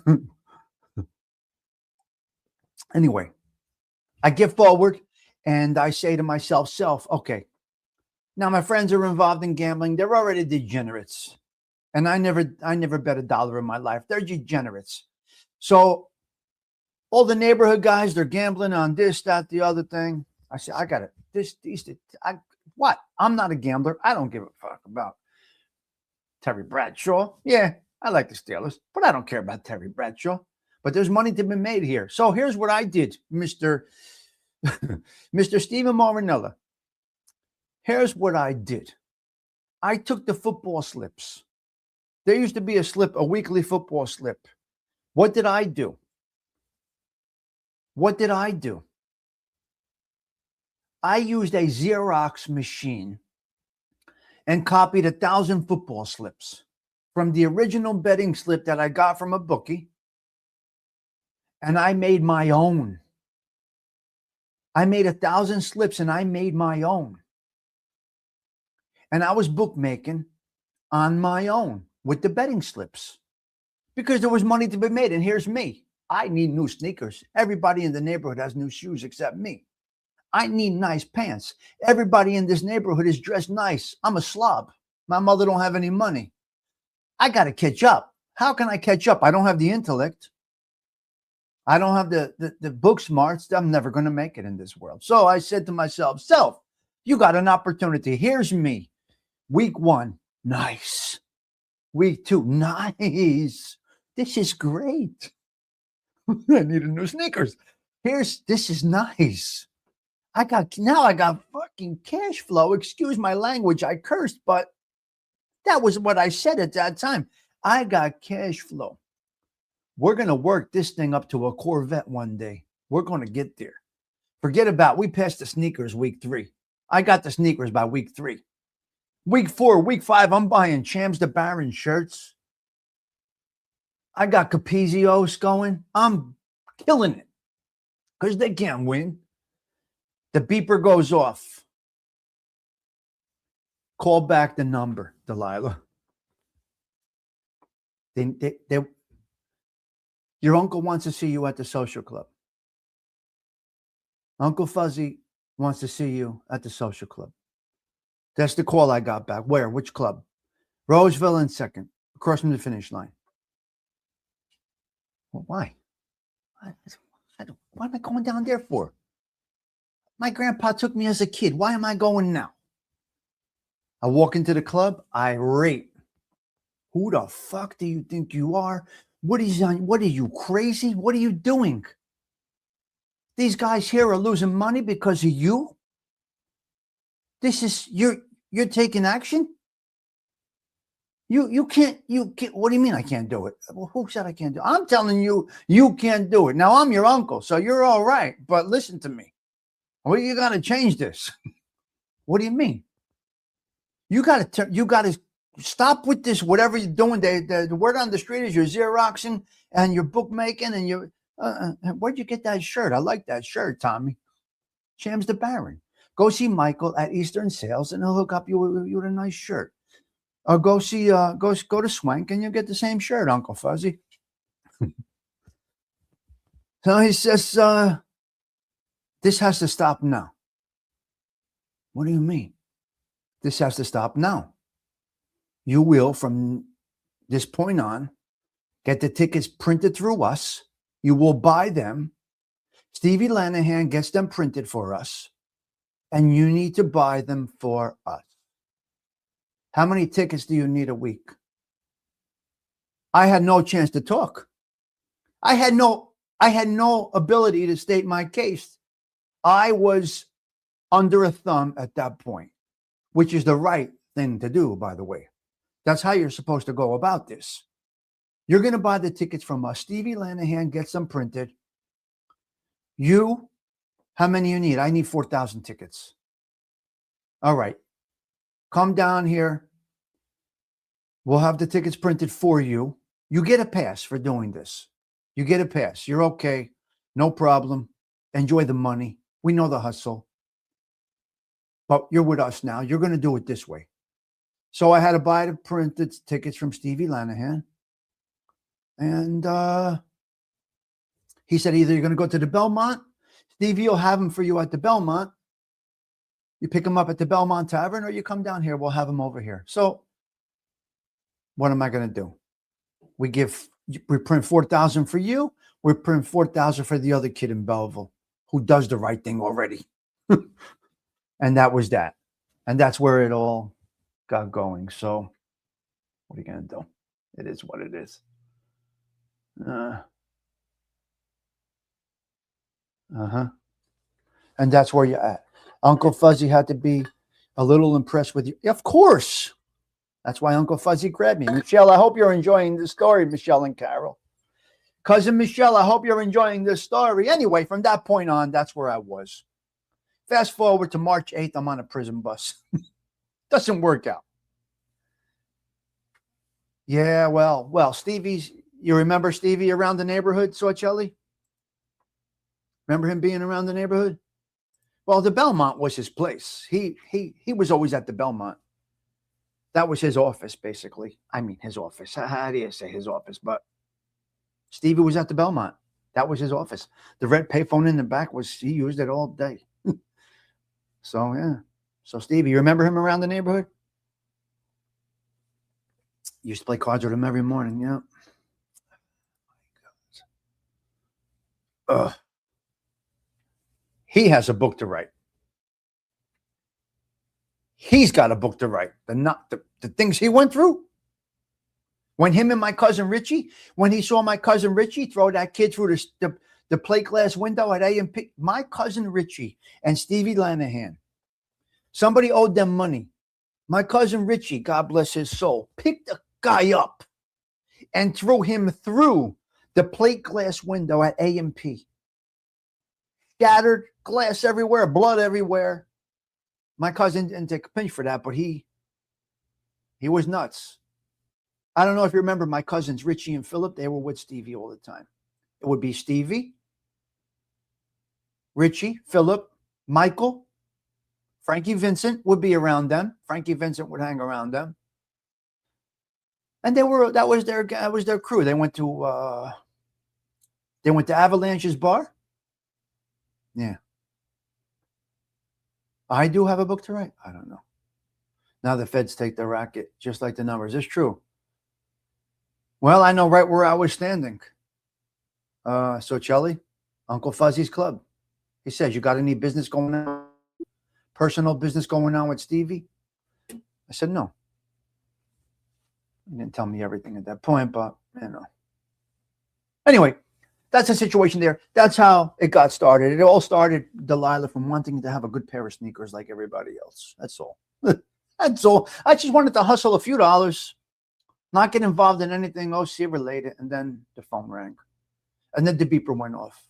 A: Anyway, I get forward and I say to myself, okay, now my friends are involved in gambling. They're already degenerates. And I never bet $1 in my life. They're degenerates. So all the neighborhood guys, they're gambling on this, that, the other thing. I say, I got it. What? I'm not a gambler. I don't give a fuck about Terry Bradshaw. Yeah, I like the Steelers, but I don't care about Terry Bradshaw. But there's money to be made here. So here's what I did, Mr. Stephen Marinella. Here's what I did. I took the football slips. There used to be a weekly football slip. What did I do? I used a Xerox machine and copied 1,000 football slips from the original betting slip that I got from a bookie. And I made my own. I made 1,000 slips and I made my own. And I was bookmaking on my own with the betting slips because there was money to be made. And here's me. I need new sneakers. Everybody in the neighborhood has new shoes except me. I need nice pants. Everybody in this neighborhood is dressed nice. I'm a slob. My mother don't have any money. I got to catch up. How can I catch up? I don't have the intellect. I don't have the book smarts. I'm never going to make it in this world. So I said to myself, self, you got an opportunity. Here's me. Week 1, nice. Week 2, nice. This is great. I need a new sneakers. This is nice. I got fucking cash flow. Excuse my language. I cursed, but that was what I said at that time. I got cash flow. We're going to work this thing up to a Corvette one day. We're going to get there. Forget about, we passed the sneakers week 3. I got the sneakers by week 3. Week 4, week 5, I'm buying Chams the Baron shirts. I got Capizios going. I'm killing it because they can't win. The beeper goes off. Call back the number, Delilah. Your uncle wants to see you at the social club. Uncle Fuzzy wants to see you at the social club. That's the call I got back. Where? Which club? Roseville in 2nd, across from the finish line. Well, why? What am I going down there for? My grandpa took me as a kid. Why am I going now? I walk into the club, irate. Who the fuck do you think you are? What are you, crazy? What are you doing? These guys here are losing money because of you? You're taking action? You can't, what do you mean I can't do it? Well, who said I can't do it? I'm telling you, you can't do it. Now I'm your uncle, so you're all right, but listen to me. Well, you got to change this. What do you mean? You got to stop with this, whatever you're doing. The word on the street is you're Xeroxing and you're bookmaking and you're, where'd you get that shirt? I like that shirt, Tommy. Chams the Baron. Go see Michael at Eastern Sales and he'll hook up you with a nice shirt. Or go to Swank and you'll get the same shirt, Uncle Fuzzy. So he says, this has to stop now. What do you mean? This has to stop now. You will, from this point on, get the tickets printed through us. You will buy them. Stevie Lanahan gets them printed for us. And you need to buy them for us. How many tickets do you need a week? I had no chance to talk. I had no ability to state my case. I was under a thumb at that point, which is the right thing to do, by the way. That's how you're supposed to go about this. You're going to buy the tickets from us. Stevie Lanahan gets them printed. You, how many you need? I need 4,000 tickets. All right. Come down here. We'll have the tickets printed for you. You get a pass for doing this. You get a pass. You're okay. No problem. Enjoy the money. We know the hustle. But you're with us now. You're going to do it this way. So I had to buy the printed tickets from Stevie Lanahan. And he said, either you're going to go to the Belmont. Stevie will have them for you at the Belmont. You pick them up at the Belmont Tavern, or you come down here. We'll have them over here. So what am I going to do? We print 4,000 for you. We print 4,000 for the other kid in Belleville who does the right thing already. And that was that. And that's where it all got going. So what are you going to do? It is what it is. And that's where you're at. Uncle Fuzzy had to be a little impressed with you. Of course. That's why Uncle Fuzzy grabbed me. Michelle, I hope you're enjoying the story, Michelle and Carol. Cousin Michelle, I hope you're enjoying this story. Anyway, from that point on, that's where I was. Fast forward to March 8th, I'm on a prison bus. Doesn't work out. Yeah, well, Stevie's, you remember Stevie around the neighborhood, Sorcelli? Remember him being around the neighborhood? Well, the Belmont was his place. He was always at the Belmont. That was his office, basically. I mean, his office. How do you say his office? But Stevie was at the Belmont. That was his office. The red payphone in the back he used it all day. So, yeah. So, Stevie, you remember him around the neighborhood? Used to play cards with him every morning, yeah. He has a book to write. He's got a book to write. The things he went through. When him and my cousin Richie, when he saw my cousin Richie throw that kid through the plate glass window at A&P, my cousin Richie and Stevie Lanahan, somebody owed them money. My cousin Richie, God bless his soul, picked a guy up and threw him through the plate glass window at A&P. Scattered glass everywhere, blood everywhere. My cousin didn't take a pinch for that, but he was nuts. I don't know if you remember my cousins, Richie and Philip, they were with Stevie all the time. It would be Stevie, Richie, Philip, Michael, Frankie Vincent would be around them. Frankie Vincent would hang around them. And that was their crew. They went to Avalanche's bar. Yeah. I do have a book to write. I don't know. Now the feds take the racket, just like the numbers. It's true. Well, I know right where I was standing. So Chelly, Uncle Fuzzy's Club. He says, you got any business going on? Personal business going on with Stevie? I said, no. He didn't tell me everything at that point, but, you know. Anyway, that's the situation there. That's how it got started. It all started, Delilah, from wanting to have a good pair of sneakers like everybody else. That's all. That's all. I just wanted to hustle a few dollars, not get involved in anything OC related, and then the phone rang. And then the beeper went off.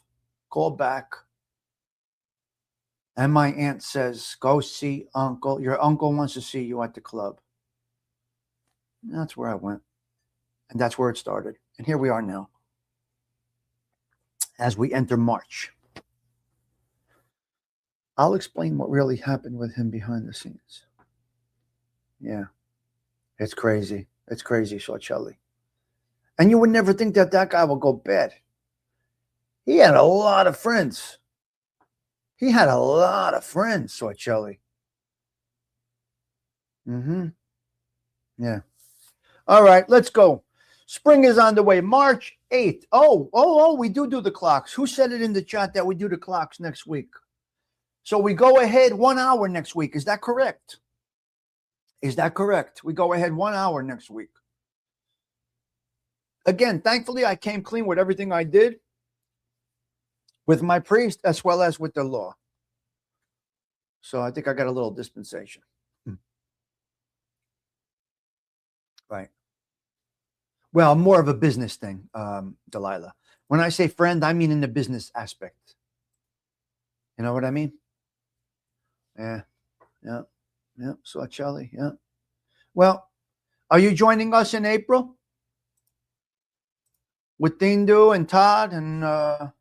A: Called back. And my aunt says, go see Uncle. Your uncle wants to see you at the club. And that's where I went. And that's where it started. And here we are now. As we enter March. I'll explain what really happened with him behind the scenes. Yeah. It's crazy. It's crazy, Sarcelli. And you would never think that guy will go bad. He had a lot of friends. He had a lot of friends, Sarcelli. Yeah. All right, let's go. Spring is on the way. March 8th. Oh, we do the clocks. Who said it in the chat that we do the clocks next week? So we go ahead 1 hour next week. Is that correct? Is that correct? We go ahead 1 hour next week. Again, thankfully, I came clean with everything I did with my priest as well as with the law. So I think I got a little dispensation. Right. Well, more of a business thing, Delilah. When I say friend, I mean in the business aspect. You know what I mean? Yeah. So Charlie, yeah. Well, are you joining us in April? With Dindu and Todd and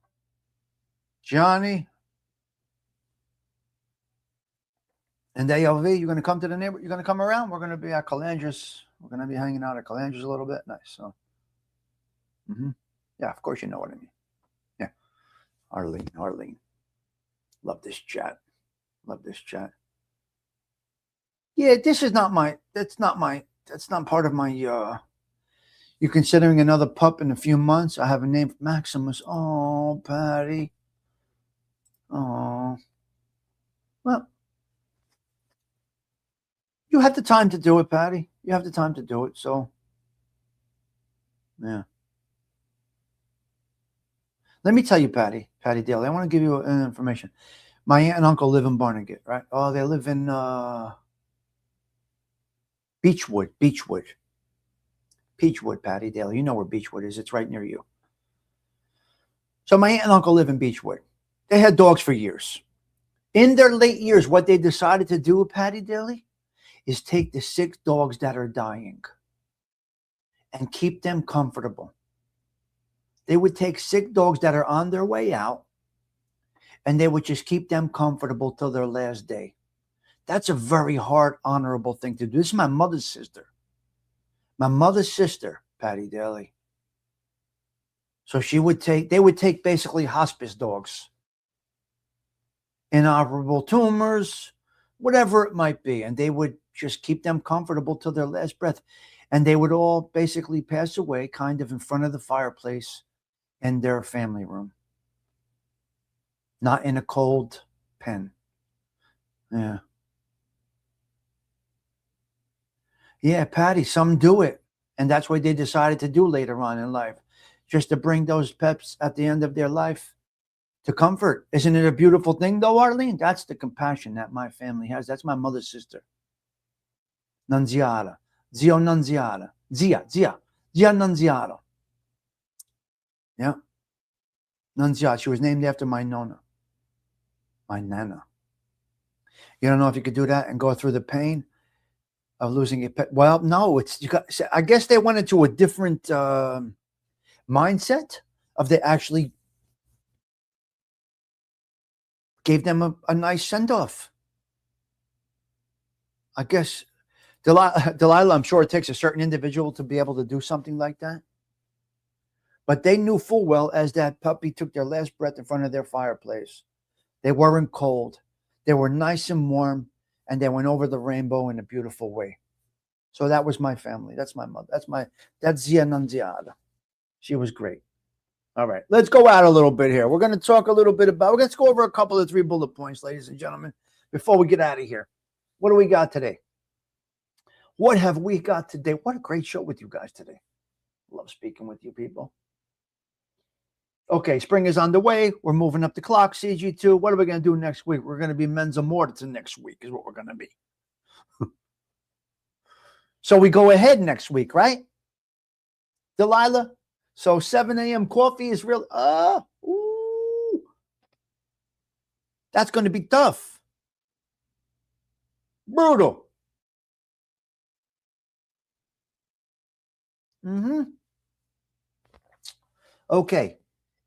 A: Johnny and ALV? You're going to come to the neighborhood? You're going to come around? We're going to be at Calandras. We're going to be hanging out at Calandras a little bit. Nice. So, yeah, of course you know what I mean. Yeah. Arlene. Love this chat. Yeah, this is not that's not part of my, you're considering another pup in a few months. I have a name for Maximus. Oh, Patty. Oh. Well, you have the time to do it, Patty. You have the time to do it. So, yeah. Let me tell you, Patty Daly, I want to give you information. My aunt and uncle live in Barnegat, right? Oh, they live in Beechwood, Patty Daly. You know where Beechwood is. It's right near you. So my aunt and uncle live in Beechwood. They had dogs for years. In their late years, what they decided to do, Patty Daly, is take the sick dogs that are dying and keep them comfortable. They would take sick dogs that are on their way out and they would just keep them comfortable till their last day. That's a very hard, honorable thing to do. This is my mother's sister. My mother's sister, Patty Daly. So they would take basically hospice dogs, inoperable tumors, whatever it might be. And they would just keep them comfortable till their last breath. And they would all basically pass away kind of in front of the fireplace in their family room. not in a cold pen. Yeah. Yeah, Patty, some do it. And that's what they decided to do later on in life, just to bring those peps at the end of their life to comfort. Isn't it a beautiful thing, though, Arlene? That's the compassion that my family has. That's my mother's sister, Nunziata, Zio Nunziata, Zia Nunziata. Yeah, Nunziata. She was named after my nonna, my nana. You don't know if you could do that and go through the pain of losing a pet. Well, no, I guess they went into a different mindset of they actually gave them a nice send-off. I guess Delilah, I'm sure it takes a certain individual to be able to do something like that. But they knew full well as that puppy took their last breath in front of their fireplace, they weren't cold. They were nice and warm, and they went over the rainbow in a beautiful way. So that was my family. That's my mother. That's Zia Nunziata. She was great. All right, let's go out a little bit here. We're going to talk a little bit about, let's go over a couple of 3 bullet points, ladies and gentlemen, before we get out of here. What do we got today? What have we got today? What a great show with you guys today. Love speaking with you people. Okay, spring is on the way. We're moving up the clock, CG2. What are we going to do next week? We're going to be men's mortis next week is what we're going to be. So we go ahead next week, right? Delilah? So 7 a.m. coffee is real. That's going to be tough. Brutal. Okay.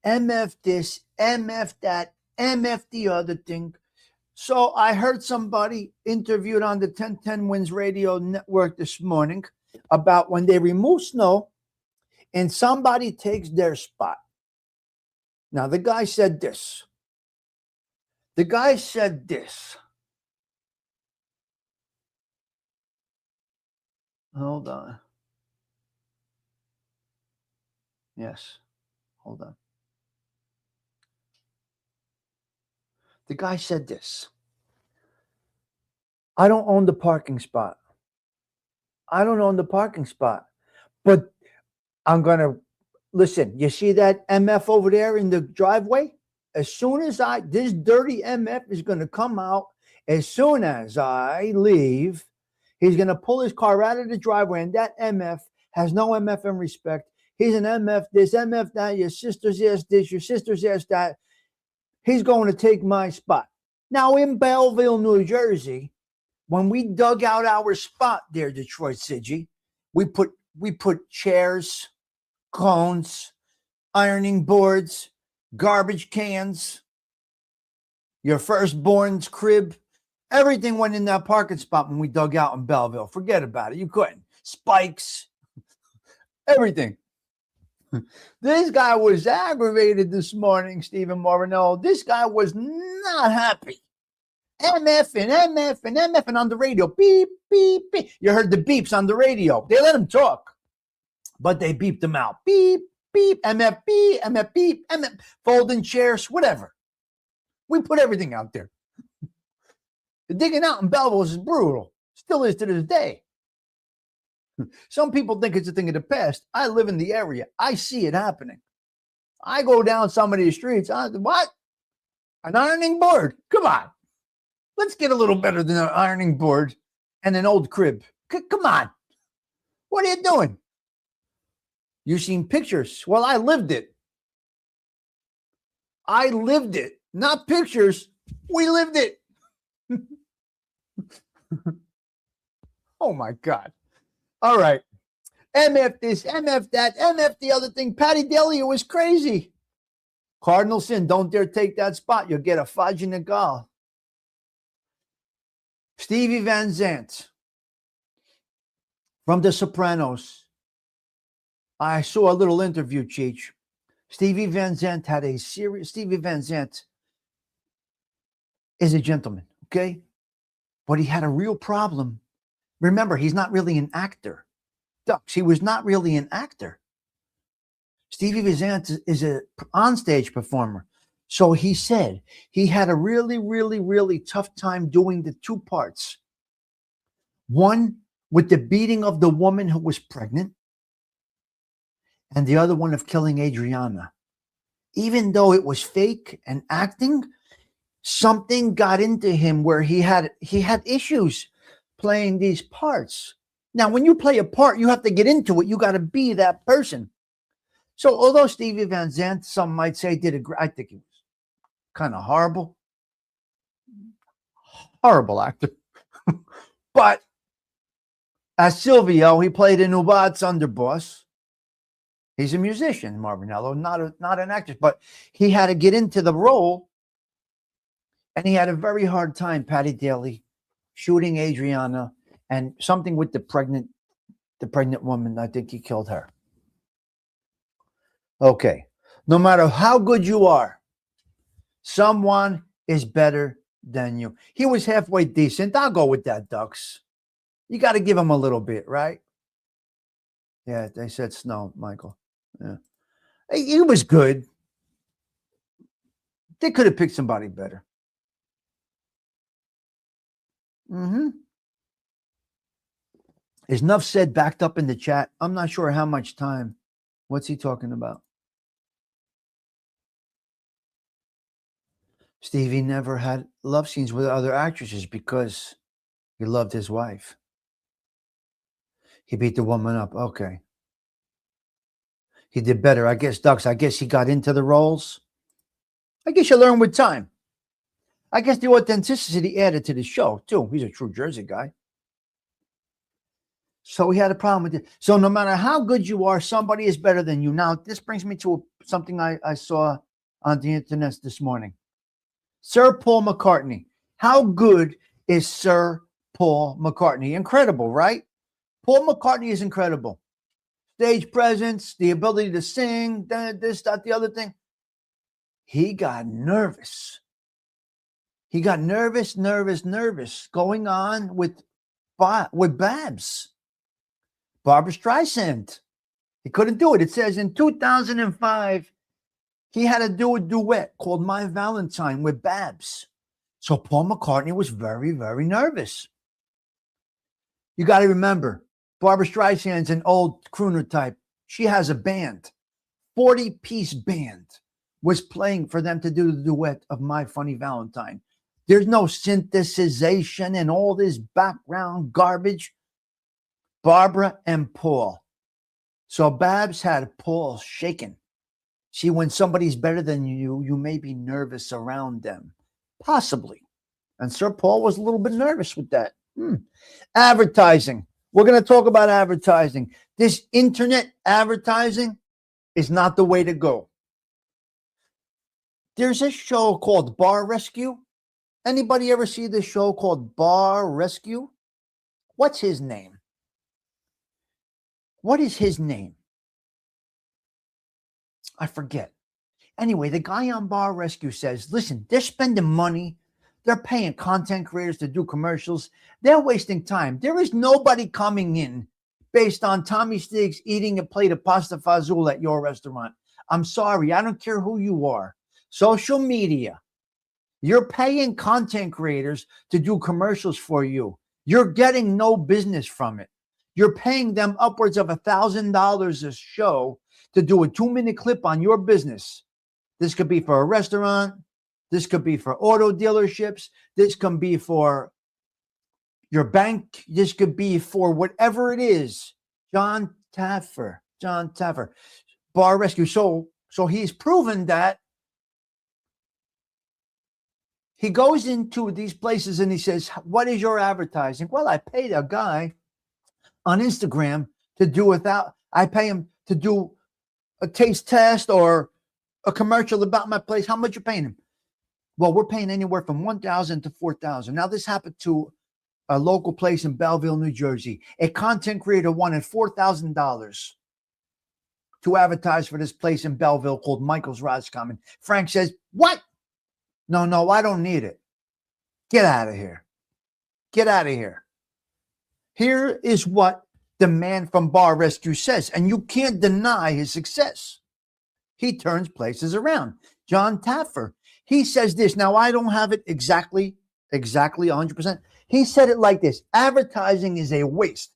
A: MF this, MF that, MF the other thing. So I heard somebody interviewed on the 1010 Wins Radio Network this morning about when they remove snow and somebody takes their spot. Now, the guy said this. Hold on. Yes. Hold on. The guy said this. I don't own the parking spot. But I'm going to listen. You see that MF over there in the driveway? As soon as this dirty MF is going to come out, as soon as I leave, he's going to pull his car out of the driveway, and that MF has no MF in respect. He's an MF this, MF that, your sister's ass this, your sister's ass that. He's going to take my spot. Now, in Belleville, New Jersey, when we dug out our spot there, Detroit City, we put chairs, cones, ironing boards, garbage cans, your firstborn's crib. Everything went in that parking spot when we dug out in Belleville. Forget about it. You couldn't. Spikes, everything. This guy was aggravated this morning, Stephen Moreno. This guy was not happy. MF and on the radio. Beep, beep, beep. You heard the beeps on the radio. They let him talk, but they beeped him out. Beep, beep, MF beep, MF beep, MF folding chairs, whatever. We put everything out there. The digging out in Belleville is brutal. Still is to this day. Some people think it's a thing of the past. I live in the area. I see it happening. I go down some of these streets. What? An ironing board? Come on. Let's get a little better than an ironing board and an old crib. Come on. What are you doing? You've seen pictures. Well, I lived it. Not pictures. We lived it. Oh, my God. All right. MF this, MF that, MF the other thing. Patty Delia was crazy. Cardinal sin. Don't dare take that spot. You'll get a fudge in the gall. Stevie Van Zandt from The Sopranos. I saw a little interview, Cheech. Stevie Van Zandt is a gentleman, okay? But he had a real problem. Remember, he's not really an actor. Ducks, he was not really an actor. Stevie Van Zandt is an onstage performer. So he said he had a really, really, really tough time doing the two parts. One with the beating of the woman who was pregnant, and the other one of killing Adriana. Even though it was fake and acting, something got into him where he had issues playing these parts. Now, when you play a part, you have to get into it. You got to be that person. So, although Stevie Van Zandt, some might say, I think he was kind of horrible actor. But as Silvio, he played in Ubat's Underboss. He's a musician, Marvinello, not an actor, but he had to get into the role, and he had a very hard time, Patty Daly, shooting Adriana, and something with the pregnant woman. I think he killed her. Okay. No matter how good you are, someone is better than you. He was halfway decent. I'll go with that, Ducks. You got to give him a little bit, right? Yeah, they said snow, Michael. Yeah. He was good. They could have picked somebody better. Is Nuff said backed up in the chat? I'm not sure how much time. What's he talking about? Stevie never had love scenes with other actresses because he loved his wife. He beat the woman up. Okay. He did better. I guess, Ducks, I guess he got into the roles. I guess you learn with time. I guess the authenticity added to the show, too. He's a true Jersey guy. So he had a problem with it. So no matter how good you are, somebody is better than you. Now, this brings me to something I saw on the internet this morning. Sir Paul McCartney. How good is Sir Paul McCartney? Incredible, right? Paul McCartney is incredible. Stage presence, the ability to sing, this, that, the other thing. He got nervous. He got nervous going on with Babs. Barbra Streisand. He couldn't do it. It says in 2005, he had to do a duet called My Valentine with Babs. So Paul McCartney was very, very nervous. You got to remember, Barbra Streisand's an old crooner type. She has a band. 40-piece band was playing for them to do the duet of My Funny Valentine. There's no synthesization and all this background garbage. Barbara and Paul. So Babs had Paul shaking. See, when somebody's better than you, you may be nervous around them. Possibly. And Sir Paul was a little bit nervous with that. Advertising. We're going to talk about advertising. This internet advertising is not the way to go. There's a show called Bar Rescue. Anybody ever see this show called Bar Rescue? What's his name? What is his name? I forget. Anyway, the guy on Bar Rescue says, listen, they're spending money. They're paying content creators to do commercials. They're wasting time. There is nobody coming in based on Tommy Stigs eating a plate of pasta fazool at your restaurant. I'm sorry. I don't care who you are. Social media. You're paying content creators to do commercials for you. You're getting no business from it. You're paying them upwards of $1,000 a show to do a 2-minute clip on your business. This could be for a restaurant. This could be for auto dealerships. This can be for your bank. This could be for whatever it is. John Taffer, Bar Rescue. So he's proven that he goes into these places and he says, what is your advertising? Well, I paid a guy on Instagram to do I pay him to do a taste test or a commercial about my place. How much you paying him? Well, we're paying anywhere from $1,000 to $4,000. Now, this happened to a local place in Belleville, New Jersey. A content creator wanted $4,000 to advertise for this place in Belleville called Michael's Roscommon. Frank says, what? No, I don't need it. Get out of here. Get out of here. Here is what the man from Bar Rescue says, and you can't deny his success. He turns places around. John Taffer, He says this. Now, I don't have it exactly 100%. He said it like this: advertising is a waste.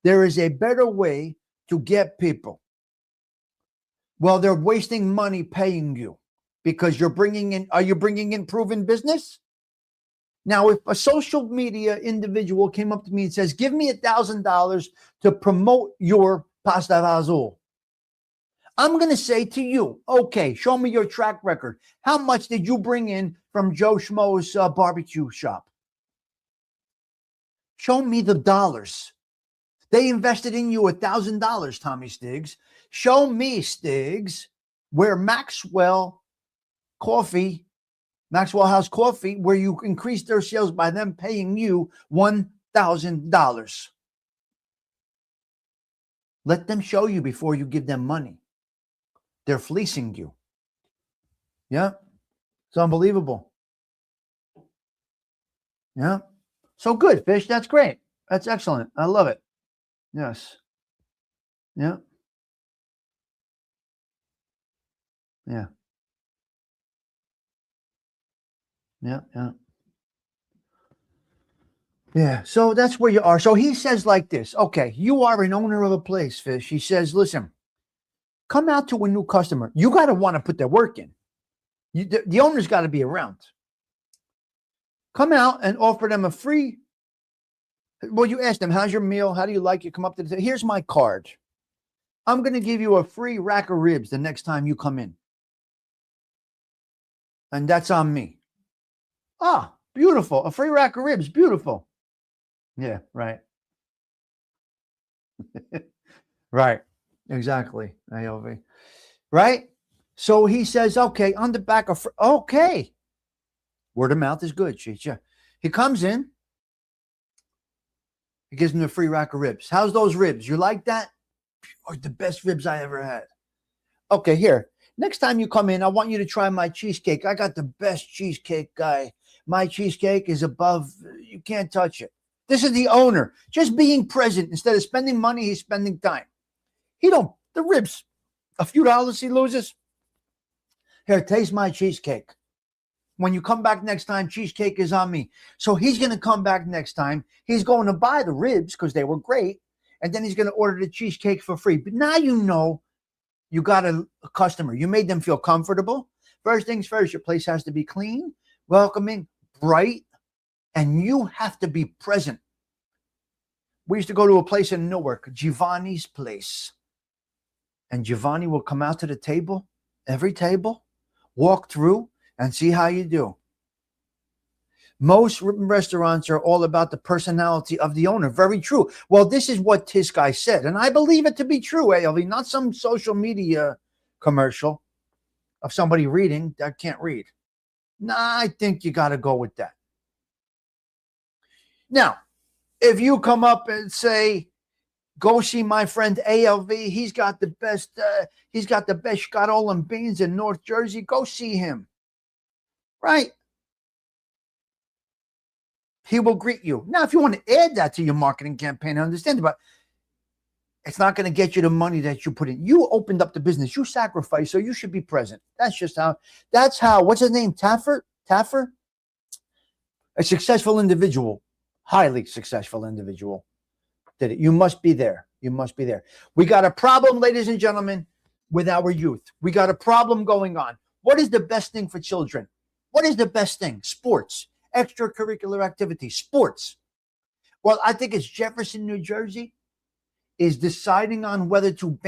A: There is a better way to get people. Well, they're wasting money paying you because are you bringing in proven business? Now, if a social media individual came up to me and says, give me $1,000 to promote your pasta azul, I'm going to say to you, okay, show me your track record. How much did you bring in from Joe Schmo's barbecue shop? Show me the dollars. They invested in you $1,000, Tommy Stigs. Show me, Stigs, where Maxwell House Coffee, where you increased their sales by them paying you $1,000. Let them show you before you give them money. They're fleecing you. Yeah. It's unbelievable. Yeah. So good, Fish. That's great. That's excellent. I love it. Yes. Yeah. Yeah. Yeah. Yeah. Yeah. So that's where you are. So he says like this. Okay. You are an owner of a place, Fish. He says, listen, come out to a new customer. You got to want to put their work in. The owner's got to be around. Come out and offer them a free. Well, you ask them, how's your meal? How do you like it? Come up to the, here's my card. I'm going to give you a free rack of ribs the next time you come in. And that's on me. Ah, beautiful. A free rack of ribs. Beautiful. Yeah, right. Right. Exactly. AOV. Right? So he says, okay, on the back of, okay. Word of mouth is good. Yeah. He comes in. He gives him a free rack of ribs. How's those ribs? You like that? Oh, the best ribs I ever had. Okay, here. Next time you come in, I want you to try my cheesecake. I got the best cheesecake guy. My cheesecake is above, you can't touch it. This is the owner. Just being present. Instead of spending money, he's spending time. The ribs, a few dollars he loses. Here, taste my cheesecake. When you come back next time, cheesecake is on me. So he's going to come back next time. He's going to buy the ribs because they were great. And then he's going to order the cheesecake for free. But now you know you got a customer. You made them feel comfortable. First things first, your place has to be clean, welcoming, bright, and you have to be present. We used to go to a place in Newark, Giovanni's place. And Giovanni will come out to the table, every table, walk through, and see how you do. Most restaurants are all about the personality of the owner. Very true. Well, this is what this guy said, and I believe it to be true, ALV, not some social media commercial of somebody reading that can't read. Nah, I think you got to go with that. Now, if you come up and say, go see my friend ALV, he's got the best Scott Olin beans in North Jersey, go see him. Right? He will greet you. Now, if you want to add that to your marketing campaign, I understand, but it's not going to get you the money that you put in. You opened up the business. You sacrificed, so you should be present. That's how, what's his name? Taffer? A successful individual, highly successful individual did it. You must be there. You must be there. We got a problem, ladies and gentlemen, with our youth. We got a problem going on. What is the best thing for children? What is the best thing? Sports, extracurricular activities, sports. Well, I think it's Jefferson, New Jersey is deciding on whether to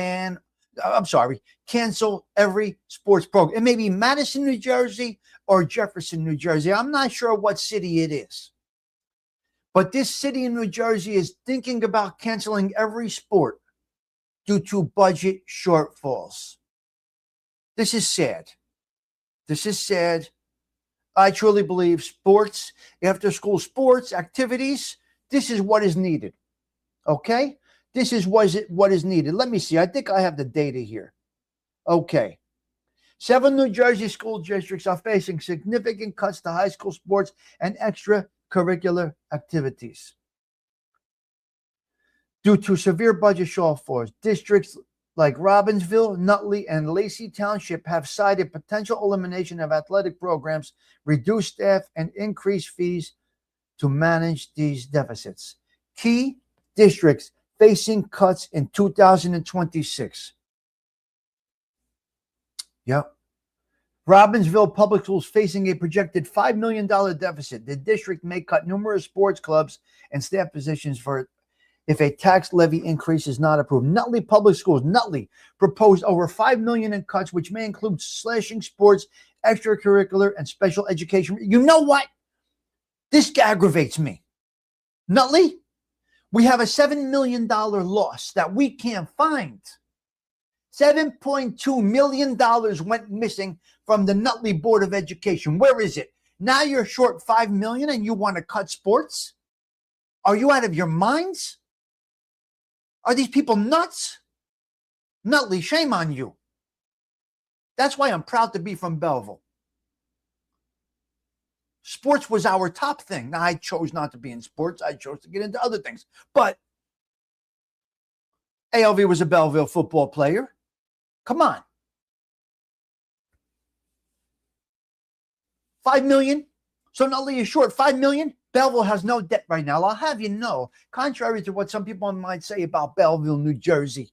A: cancel every sports program. It may be Madison, New Jersey or Jefferson, New Jersey. I'm not sure what city it is. But this city in New Jersey is thinking about canceling every sport due to budget shortfalls. This is sad. This is sad. I truly believe sports, after school sports, activities, this is what is needed. Okay? This is what is needed. Let me see. I think I have the data here. Okay. 7 New Jersey school districts are facing significant cuts to high school sports and extracurricular activities. Due to severe budget shortfalls, districts like Robbinsville, Nutley, and Lacey Township have cited potential elimination of athletic programs, reduced staff, and increased fees to manage these deficits. Key districts facing cuts in 2026. Yep. Robbinsville Public Schools facing a projected $5 million deficit. The district may cut numerous sports clubs and staff positions for if a tax levy increase is not approved. Nutley Public Schools, Nutley, proposed over $5 million in cuts, which may include slashing sports, extracurricular, and special education. You know what? This aggravates me. Nutley, we have a $7 million loss that we can't find. $7.2 million went missing from the Nutley Board of Education. Where is it? Now you're short $5 million and you want to cut sports? Are you out of your minds? Are these people nuts? Nutley, shame on you. That's why I'm proud to be from Belleville. Sports was our top thing. Now, I chose not to be in sports. I chose to get into other things. But ALV was a Belleville football player. Come on. $5 million. So Nutley is short $5 million. Belleville has no debt right now. I'll have you know, contrary to what some people might say about Belleville, New Jersey,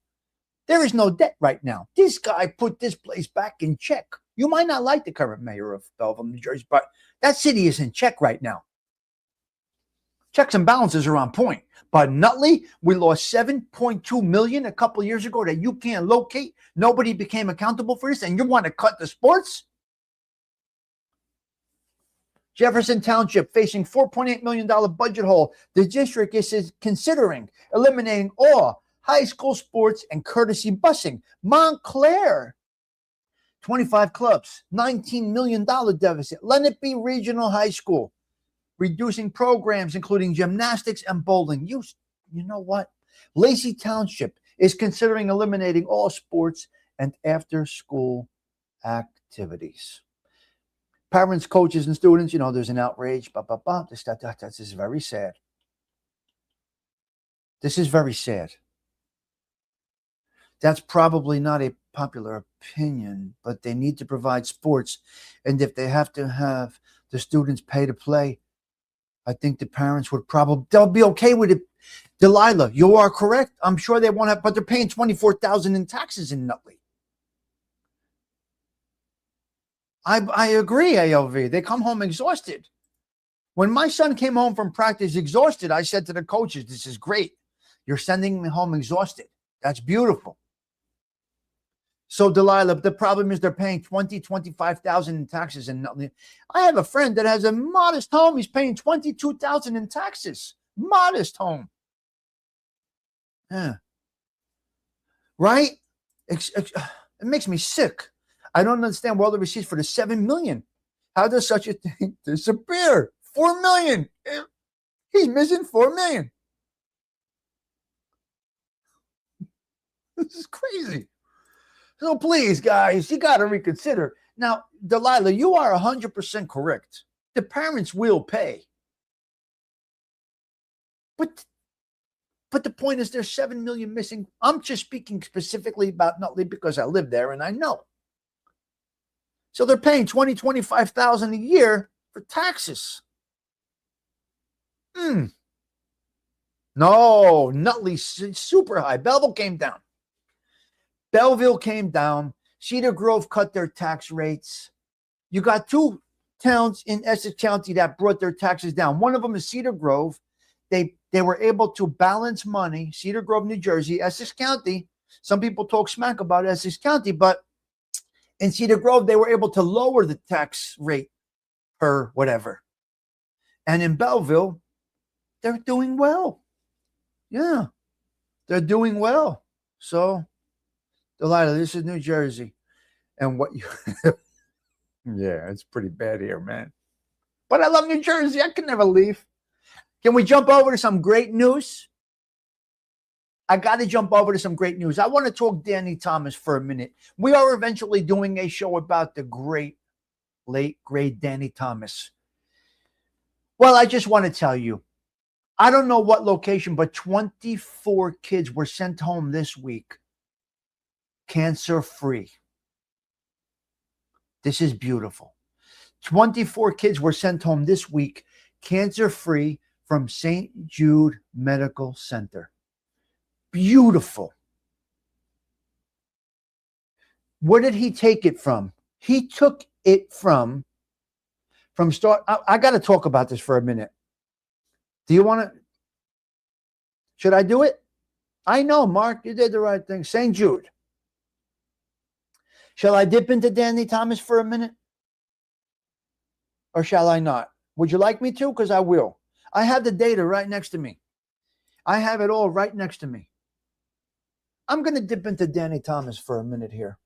A: there is no debt right now. This guy put this place back in check. You might not like the current mayor of Belleville, New Jersey, but that city is in check right now. Checks and balances are on point. But Nutley, we lost $7.2 million a couple of years ago that you can't locate. Nobody became accountable for this, and you want to cut the sports? Jefferson Township facing $4.8 million budget hole. The district is considering eliminating all high school sports and courtesy busing. Montclair, 25 clubs, $19 million deficit. Lenape Regional High School, reducing programs including gymnastics and bowling. You know what? Lacey Township is considering eliminating all sports and after-school activities. Parents, coaches, and students, there's an outrage. This is very sad. This is very sad. That's probably not a popular opinion, but they need to provide sports. And if they have to have the students pay to play, I think the parents would they'll be okay with it. Delilah, you are correct. I'm sure they won't have, but they're paying $24,000 in taxes in Nutley. I agree, ALV. They come home exhausted. When my son came home from practice exhausted, I said to the coaches, this is great. You're sending me home exhausted. That's beautiful. So, Delilah, the problem is they're paying $25,000 in taxes in Nutley. I have a friend that has a modest home. He's paying $22,000 in taxes. Modest home. Yeah. Right? It makes me sick. I don't understand where all the receipts for the $7 million. How does such a thing disappear? $4 million. He's missing $4 million. This is crazy. So please, guys, you got to reconsider. Now, Delilah, you are 100% correct. The parents will pay. But the point is there's $7 million missing. I'm just speaking specifically about Nutley because I live there and I know. So they're paying $25,000 a year for taxes. No, Nutley's super high. Belleville came down. Cedar Grove cut their tax rates. You got two towns in Essex County that brought their taxes down. One of them is Cedar Grove. They were able to balance money. Cedar Grove, New Jersey, Essex County. Some people talk smack about Essex County, but in Cedar Grove, they were able to lower the tax rate per whatever. And in Belleville, they're doing well. Yeah, they're doing well. So, Delilah, this is New Jersey. And what you... Yeah, it's pretty bad here, man. But I love New Jersey. I can never leave. Can we jump over to some great news? I got to jump over to some great news. I want to talk Danny Thomas for a minute. We are eventually doing a show about the late, great Danny Thomas. Well, I just want to tell you, I don't know what location, but 24 kids were sent home this week cancer-free. This is beautiful. 24 kids were sent home this week, cancer-free, from St. Jude Medical Center. Beautiful. Where did he take it from? He took it from start. I got to talk about this for a minute. Do you want to? Should I do it? I know, Mark, you did the right thing. St. Jude. Shall I dip into Danny Thomas for a minute? Or shall I not? Would you like me to? Because I will. I have the data right next to me. I have it all right next to me. I'm going to dip into Danny Thomas for a minute here.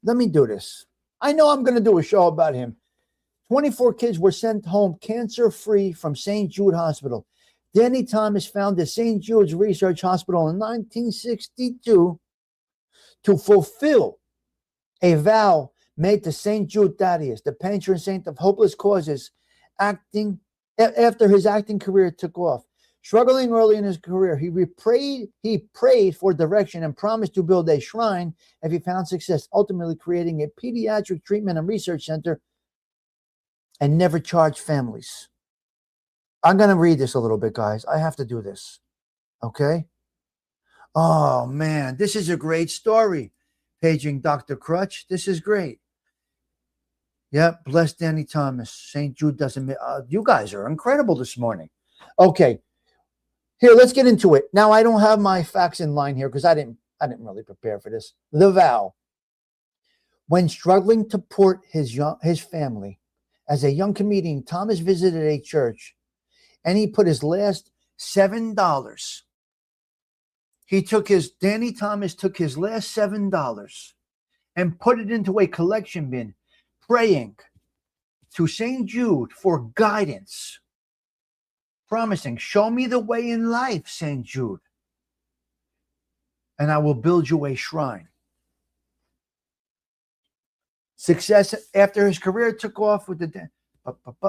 A: Let me do this. I know I'm going to do a show about him. 24 kids were sent home cancer-free from St. Jude Hospital. Danny Thomas founded St. Jude's Research Hospital in 1962 to fulfill a vow made to St. Jude Thaddeus, the patron saint of hopeless causes, after his acting career took off. Struggling early in his career, he prayed for direction and promised to build a shrine if he found success, ultimately creating a pediatric treatment and research center and never charged families. I'm going to read this a little bit, guys. I have to do this. Okay? Oh, man. This is a great story. Paging Dr. Crutch. This is great. Yep. Bless Danny Thomas. St. Jude doesn't... you guys are incredible this morning. Okay. Here, let's get into it. Now, I don't have my facts in line here because I didn't really prepare for this. The vow. When struggling to support his family, as a young comedian, Thomas visited a church and he put his last $7. Danny Thomas took his last $7 and put it into a collection bin, praying to St. Jude for guidance, promising, show me the way in life, St. Jude, and I will build you a shrine. Success after his career took off with the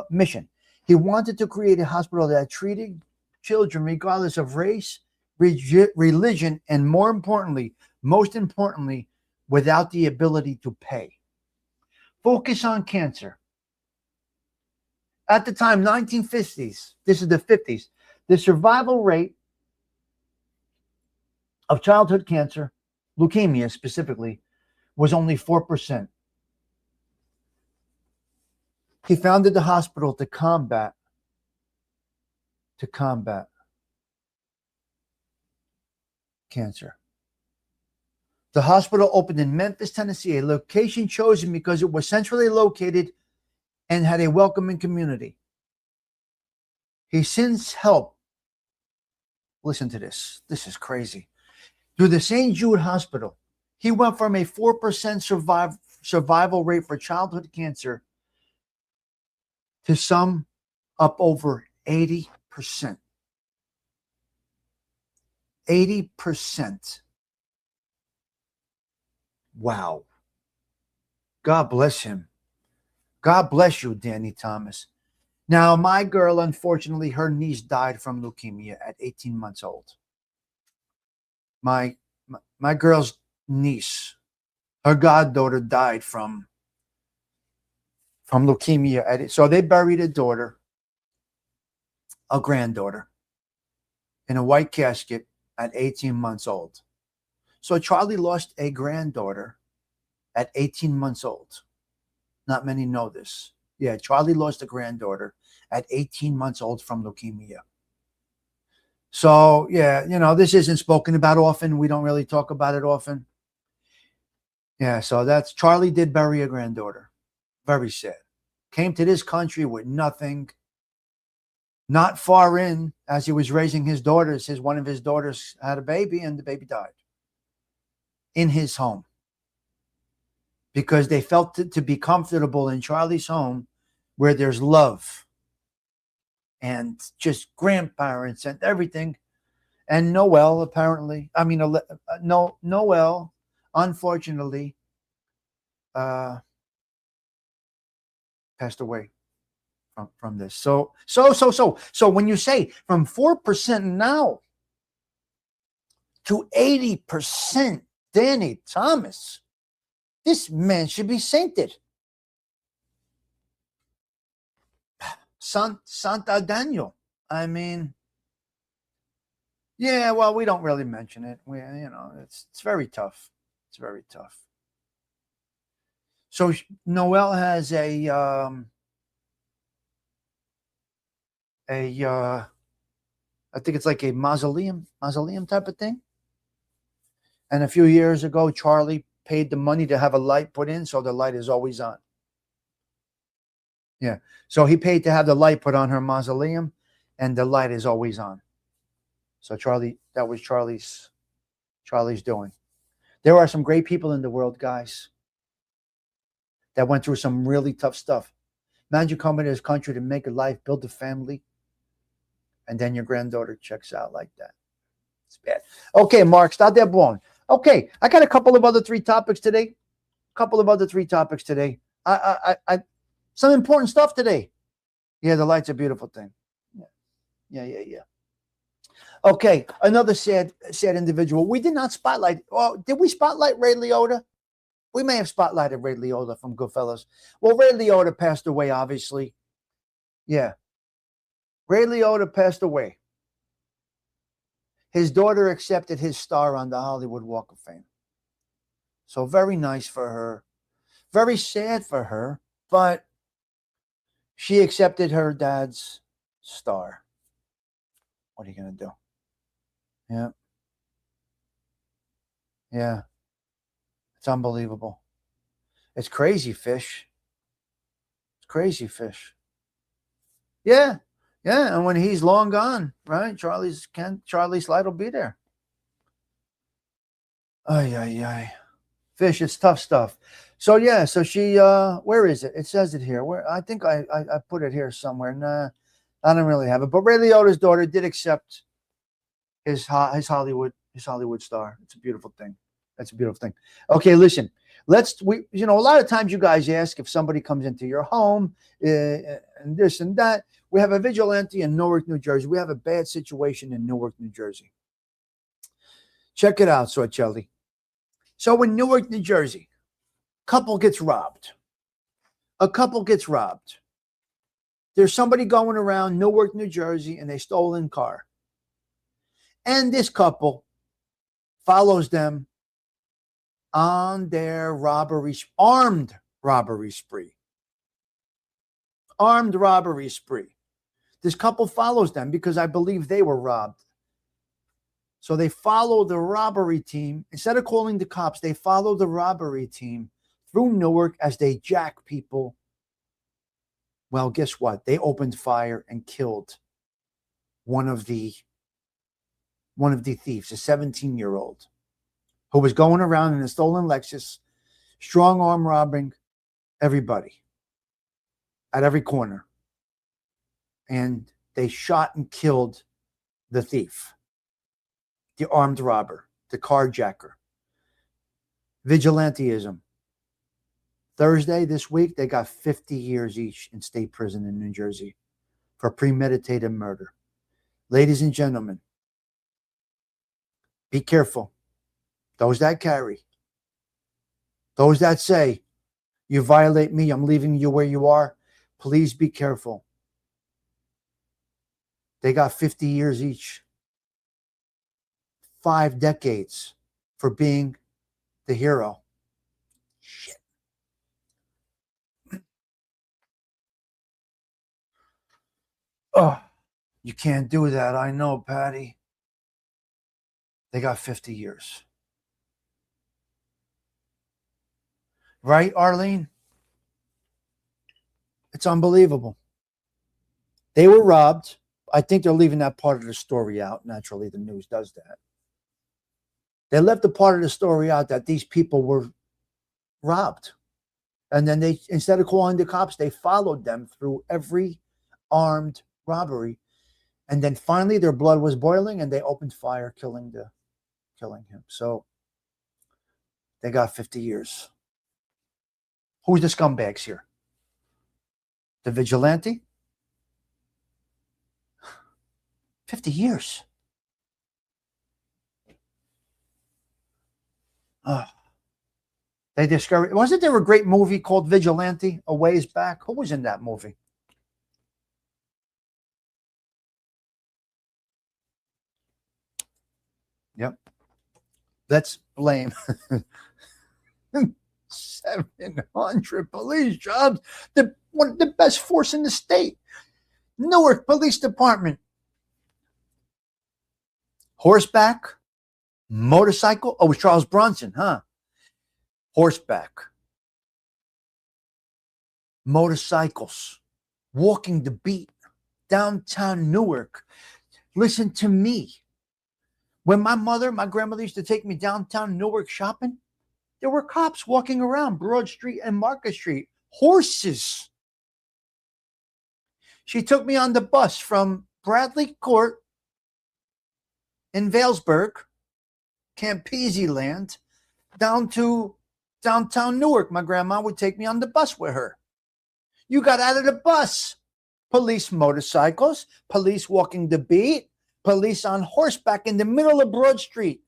A: mission. He wanted to create a hospital that treated children regardless of race, religion, and most importantly, without the ability to pay. Focus on cancer. At the time, 1950s, this is the 50s, the survival rate of childhood cancer, leukemia specifically, was only 4%. He founded the hospital to combat cancer. The hospital opened in Memphis, Tennessee, a location chosen because it was centrally located and had a welcoming community. He since helped, listen to this, this is crazy. Through the St. Jude Hospital, he went from a 4% survival rate for childhood cancer to some up over 80%. 80%. Wow. God bless him. God bless you, Danny Thomas. Now, my girl, unfortunately, her niece died from leukemia at 18 months old. My girl's niece, her goddaughter, died from leukemia. So they buried a granddaughter, in a white casket at 18 months old. So Charlie lost a granddaughter at 18 months old. Not many know this. Yeah, Charlie lost a granddaughter at 18 months old from leukemia. So, yeah, this isn't spoken about often. We don't really talk about it often. Yeah, so that's Charlie did bury a granddaughter. Very sad. Came to this country with nothing. Not far in, as he was raising his daughters, one of his daughters had a baby and the baby died in his home. Because they felt to be comfortable in Charlie's home where there's love and just grandparents and everything. And Noel, Noel, unfortunately, passed away from this. So when you say from 4% now to 80%, Danny Thomas. This man should be sainted. Santa Daniel. I mean, yeah, well, we don't really mention it. It's very tough. It's very tough. So Noel has I think it's like a mausoleum type of thing. And a few years ago, Charlie paid the money to have a light put in, so the light is always on. Yeah. So he paid to have the light put on her mausoleum, and the light is always on. So that was Charlie's doing. There are some great people in the world, guys, that went through some really tough stuff. Imagine coming to this country to make a life, build a family, and then your granddaughter checks out like that. It's bad. Okay, Mark, start that bone. Okay, I got a couple of other three topics today. I some important stuff today. Yeah, the light's a beautiful thing. Yeah. Okay, another sad individual. We did not spotlight. Oh, did we spotlight Ray Liotta? We may have spotlighted Ray Liotta from Goodfellas. Well, Ray Liotta passed away, obviously. Yeah. Ray Liotta passed away. His daughter accepted his star on the Hollywood Walk of Fame. So very nice for her. Very sad for her, but she accepted her dad's star. What are you going to do? Yeah. It's unbelievable. It's crazy, Fish. It's crazy, Fish. Yeah. And when he's long gone, right? Charlie's slide will be there. Ay. Fish, it's tough stuff. So yeah, so she where is it? It says it here. Where I think I put it here somewhere. Nah, I don't really have it. But Ray Liotta's daughter did accept his Hollywood star. It's a beautiful thing. That's a beautiful thing. Okay, listen. A lot of times you guys ask if somebody comes into your home and this and that. We have a vigilante in Newark, New Jersey. We have a bad situation in Newark, New Jersey. Check it out, Sorcelli. So in Newark, New Jersey, a couple gets robbed. There's somebody going around Newark, New Jersey, and they stole a car. And this couple follows them on their armed robbery spree. This couple follows them because I believe they were robbed. So they follow the robbery team. Instead of calling the cops, they follow the robbery team through Newark as they jack people. Well, guess what? They opened fire and killed one of the thieves, a 17-year-old, who was going around in a stolen Lexus, strong arm robbing everybody at every corner. And they shot and killed the thief, the armed robber, the carjacker. Vigilantism. Thursday this week, they got 50 years each in state prison in New Jersey for premeditated murder. Ladies and gentlemen, be careful. Those that carry, those that say, you violate me, I'm leaving you where you are, please be careful. They got 50 years each. 5 decades for being the hero. Shit. Oh, you can't do that. I know, Patty. They got 50 years. Right, Arlene? It's unbelievable. They were robbed. I think they're leaving that part of the story out. Naturally, the news does that. They left the part of the story out that these people were robbed. And then they, instead of calling the cops, they followed them through every armed robbery. And then finally their blood was boiling and they opened fire, killing him. So they got 50 years. Who's the scumbags here? The vigilante? 50 years. Oh, they discovered. Wasn't there a great movie called Vigilante a ways back? Who was in that movie? Yep. Let's blame 700 police jobs. One of the best force in the state. Newark Police Department. Horseback, motorcycle. Oh, it was Charles Bronson, huh? Horseback, motorcycles, walking the beat, downtown Newark. Listen to me. When my grandmother used to take me downtown Newark shopping, there were cops walking around Broad Street and Market Street, horses. She took me on the bus from Bradley Court in Valesburg, Campese Land, down to downtown Newark. My grandma would take me on the bus with her. You got out of the bus. Police motorcycles, police walking the beat, police on horseback in the middle of Broad Street.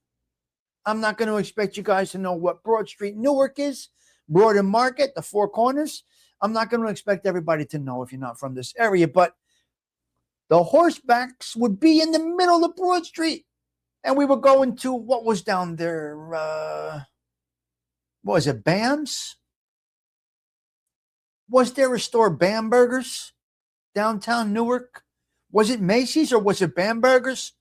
A: I'm not going to expect you guys to know what Broad Street Newark is, Broad and Market, the Four Corners. I'm not going to expect everybody to know if you're not from this area, but the horsebacks would be in the middle of Broad Street. And we were going to, what was down there? What was it, Bam's? Was there a store, Bam Burgers, downtown Newark? Was it Macy's or was it Bam Burgers?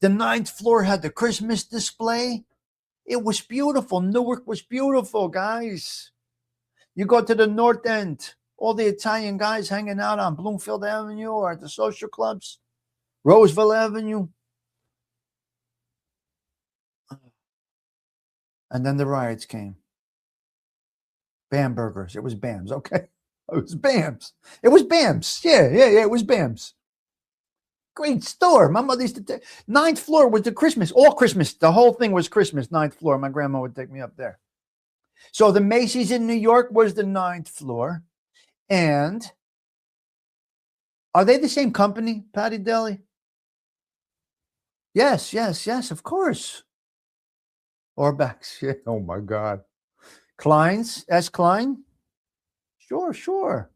A: The 9th floor had the Christmas display. It was beautiful. Newark was beautiful, guys. You go to the North End, all the Italian guys hanging out on Bloomfield Avenue or at the social clubs, Roseville Avenue. And then the riots came. Bam Burgers. It was Bam's, okay? It was Bam's. It was Bam's. Yeah, it was Bam's. Great store. My mother used to 9th floor was the Christmas. All Christmas. The whole thing was Christmas, 9th floor. My grandma would take me up there. So the Macy's in New York was the 9th floor. And are they the same company, Patty Deli? Yes, of course. Orbach's. Yeah. Oh, my God. Klein's, S. Klein? Sure.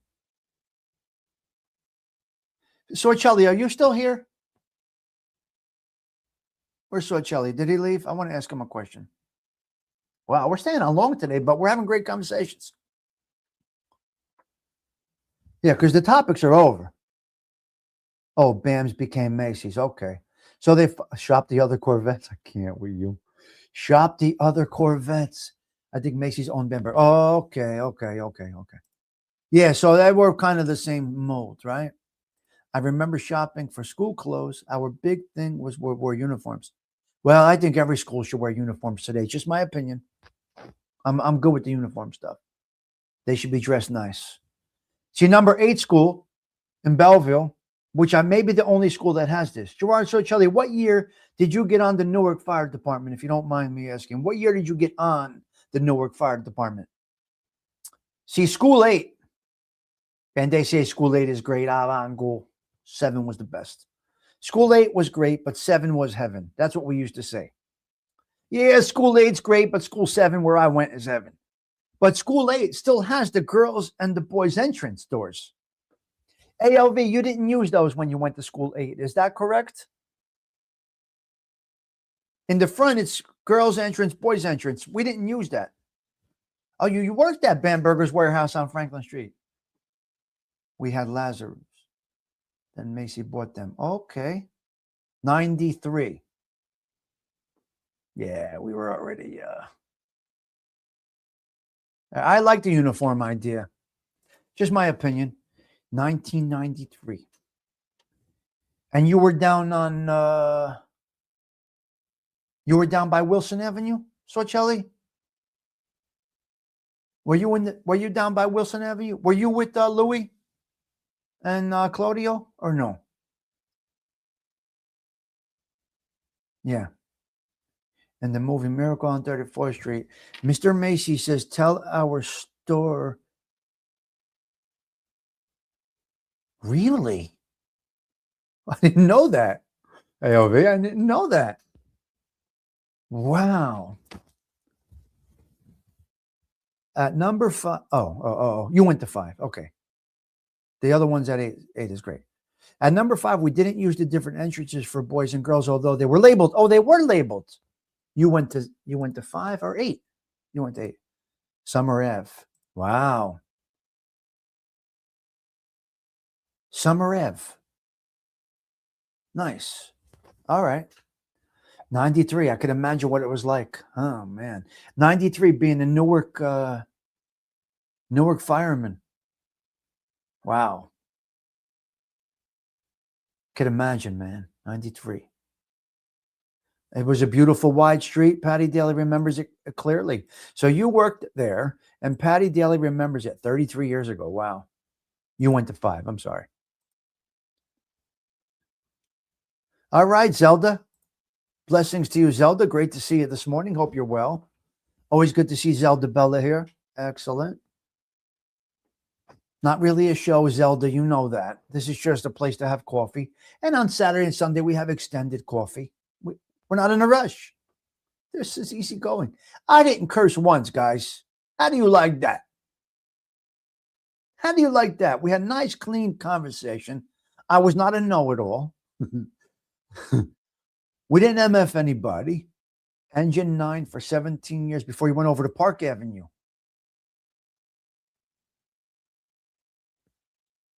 A: Sorcelli, are you still here? Where's Sorcelli? Did he leave? I want to ask him a question. Wow, we're staying on long today, but we're having great conversations. Yeah, because the topics are over. Oh, Bam's became Macy's. Okay. So they shopped the other Corvettes. I can't with you. Shop the other Corvettes. I think Macy's owned Bamberg. Oh, okay. Yeah, so they were kind of the same mold, right? I remember shopping for school clothes. Our big thing was we wore uniforms. Well, I think every school should wear uniforms today. Just my opinion. I'm good with the uniform stuff. They should be dressed nice. See, number 8 school in Belleville, which I may be the only school that has this. Gerard Sorcelli, what year did you get on the Newark Fire Department, if you don't mind me asking? What year did you get on the Newark Fire Department? See, school 8, and they say school 8 is great. Go. 7 was the best. School 8 was great, but 7 was heaven. That's what we used to say. Yeah, school 8's great, but school 7, where I went, is heaven. But school 8 still has the girls and the boys entrance doors. ALV, you didn't use those when you went to school 8. Is that correct? In the front, it's girls entrance, boys entrance. We didn't use that. Oh, you worked at Bamberger's warehouse on Franklin Street. We had Lazarus. Then Macy bought them. Okay. 93. Yeah, we were already. I like the uniform idea. Just my opinion. 1993. And you were down on. You were down by Wilson Avenue, Sorcelli? Were you down by Wilson Avenue? Were you with Louis and Claudio or no? Yeah. And the movie Miracle on 34th Street. Mr. Macy says, tell our store. Really? I didn't know that. AOV, I didn't know that. Wow. At number 5. You went to 5. Okay. The other one's at 8. 8 is great. At number 5, we didn't use the different entrances for boys and girls, although they were labeled. Oh, they were labeled. You went to 5 or 8? You went to 8. Summer Ave. Wow. Summer Ave. Nice. All right. 93. I could imagine what it was like. Oh man. 93 being a Newark fireman. Wow. Could imagine, man. 93. It was a beautiful wide street. Patty Daly remembers it clearly. So you worked there, and Patty Daly remembers it 33 years ago. Wow. You went to 5. I'm sorry. All right, Zelda. Blessings to you, Zelda. Great to see you this morning. Hope you're well. Always good to see Zelda Bella here. Excellent. Not really a show, Zelda. You know that. This is just a place to have coffee. And on Saturday and Sunday, we have extended coffee. We're not in a rush. This is easy going. I didn't curse once, guys. How do you like that? How do you like that? We had a nice, clean conversation. I was not a know-it-all. We didn't MF anybody. Engine 9 for 17 years before you went over to Park Avenue.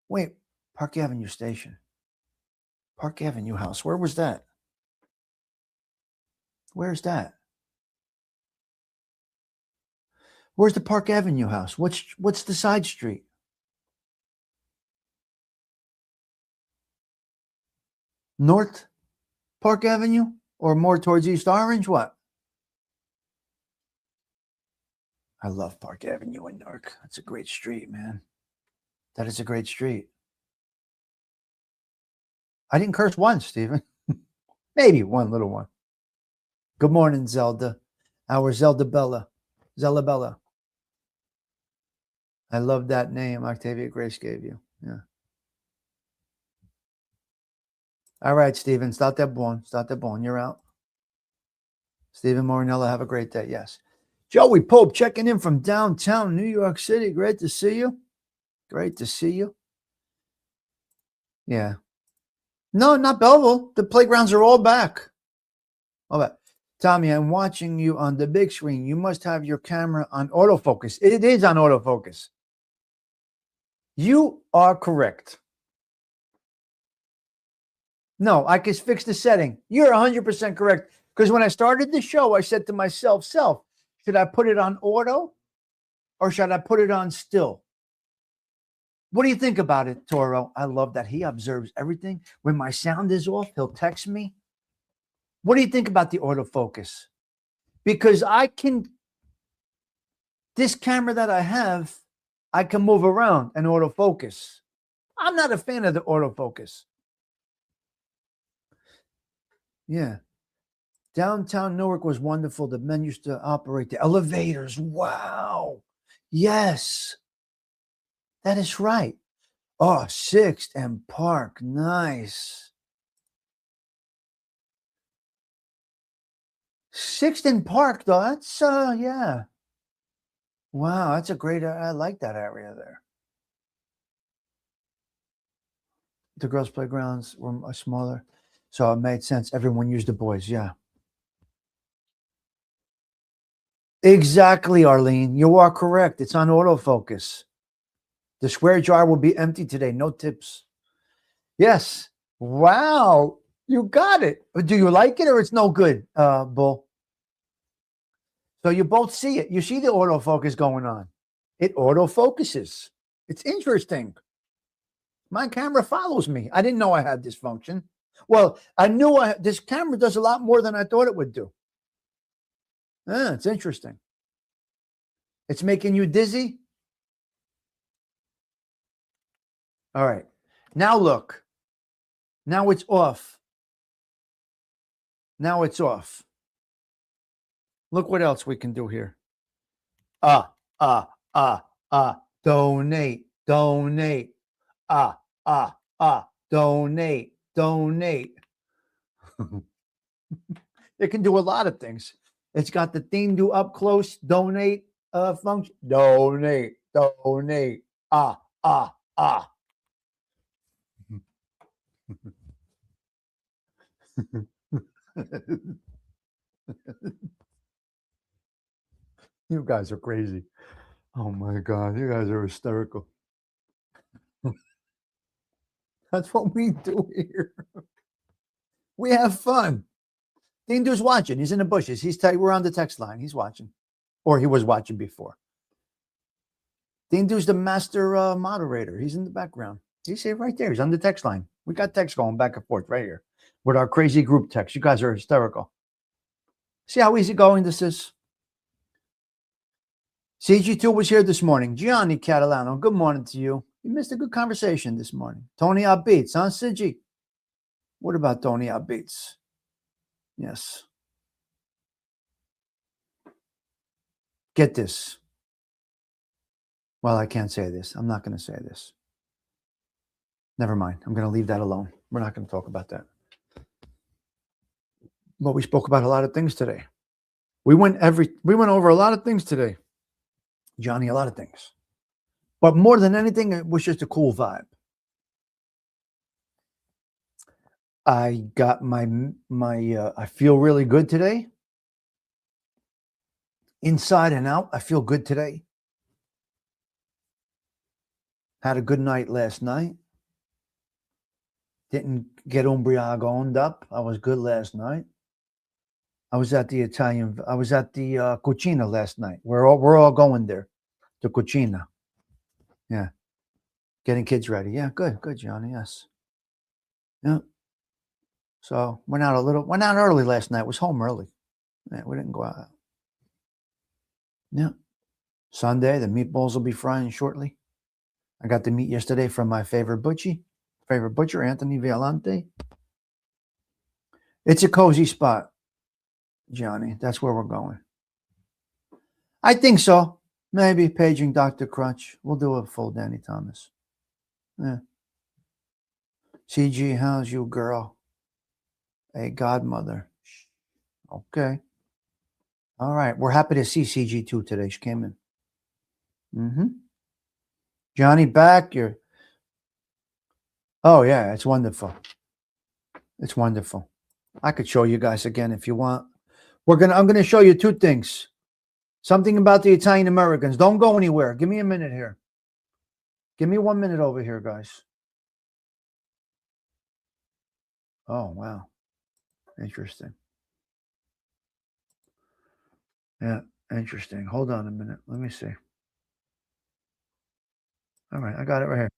A: Wait, Park Avenue Station. Park Avenue House. Where was that? Where's that? Where's the Park Avenue House? What's the side street? North Park Avenue or more towards East Orange? What? I love Park Avenue in Newark. That's a great street, man. That is a great street. I didn't curse once, Stephen. Maybe one little one. Good morning, Zelda. Our Zelda Bella. Zella Bella. I love that name Octavia Grace gave you. Yeah. All right, Stephen. Start that bone. Start that bone. You're out. Stephen Morinella, have a great day. Yes. Joey Pope checking in from downtown New York City. Great to see you. Great to see you. Yeah. No, not Belleville. The playgrounds are all back. All back. Tommy, I'm watching you on the big screen. You must have your camera on autofocus. It is on autofocus. You are correct. No, I can fix the setting. You're 100% correct. Because when I started the show, I said to myself, should I put it on auto or should I put it on still? What do you think about it, Toro? I love that he observes everything. When my sound is off, he'll text me. What do you think about the autofocus? Because this camera that I have, I can move around and autofocus. I'm not a fan of the autofocus. Yeah. Downtown Newark was wonderful. The men used to operate the elevators. Wow. Yes. That is right. Oh, 6th and Park. Nice. 6th and Park, though. That's, yeah. Wow, that's a great, I like that area there. The girls' playgrounds were smaller, so it made sense. Everyone used the boys, yeah. Exactly, Arlene. You are correct. It's on autofocus. The square jar will be empty today. No tips. Yes. Wow. You got it. Do you like it or it's no good, Bull? So you both see it. You see the autofocus going on. It autofocuses. It's interesting. My camera follows me. I didn't know I had this function. Well, I knew this camera does a lot more than I thought it would do. It's interesting. It's making you dizzy? All right. Now look. Now it's off. Now it's off. Look what else we can do here. Donate. Donate. Donate. Donate. It can do a lot of things. It's got the thing do up close, donate. function. Donate. Ah. You guys are crazy. Oh my God, you guys are hysterical. That's what we do here. We have fun. Dindu's watching. He's in the bushes. We're on the text line. He's watching, or he was watching before. Dindu's the master moderator. He's in the background. He's here right there. He's on the text line. We got text going back and forth right here with our crazy group text. You guys are hysterical. See how easy going this is? CG2 was here this morning. Gianni Catalano, good morning to you. You missed a good conversation this morning. Tony Outbeats, huh, CG? What about Tony Outbeats? Yes. Get this. Well, I can't say this. I'm not going to say this. Never mind. I'm going to leave that alone. We're not going to talk about that. But we spoke about a lot of things today. We went over a lot of things today. Johnny, a lot of things. But more than anything, it was just a cool vibe. I got I feel really good today. Inside and out, I feel good today. Had a good night last night. Didn't get umbriagoned up. I was good last night. I was at the Cucina last night. We're all going there. The Cucina. Yeah. Getting kids ready. Yeah, good, Johnny. Yes. Yeah. So went out early last night. Was home early. Yeah, we didn't go out. Yeah. Sunday, the meatballs will be frying shortly. I got the meat yesterday from my favorite butcher, Anthony Violante. It's a cozy spot, Johnny. That's where we're going. I think so. Maybe paging Dr. Crunch. We'll do a full Danny Thomas. Yeah. CG, how's you, girl? A godmother. Okay. All right. We're happy to see CG2 today. She came in. Mm-hmm. Johnny back. Oh, yeah. It's wonderful. It's wonderful. I could show you guys again if you want. I'm going to show you two things. Something about the Italian Americans. Don't go anywhere. Give me a minute here. Give me 1 minute over here, guys. Oh, wow. Interesting. Yeah, interesting. Hold on a minute. Let me see. All right, I got it right here.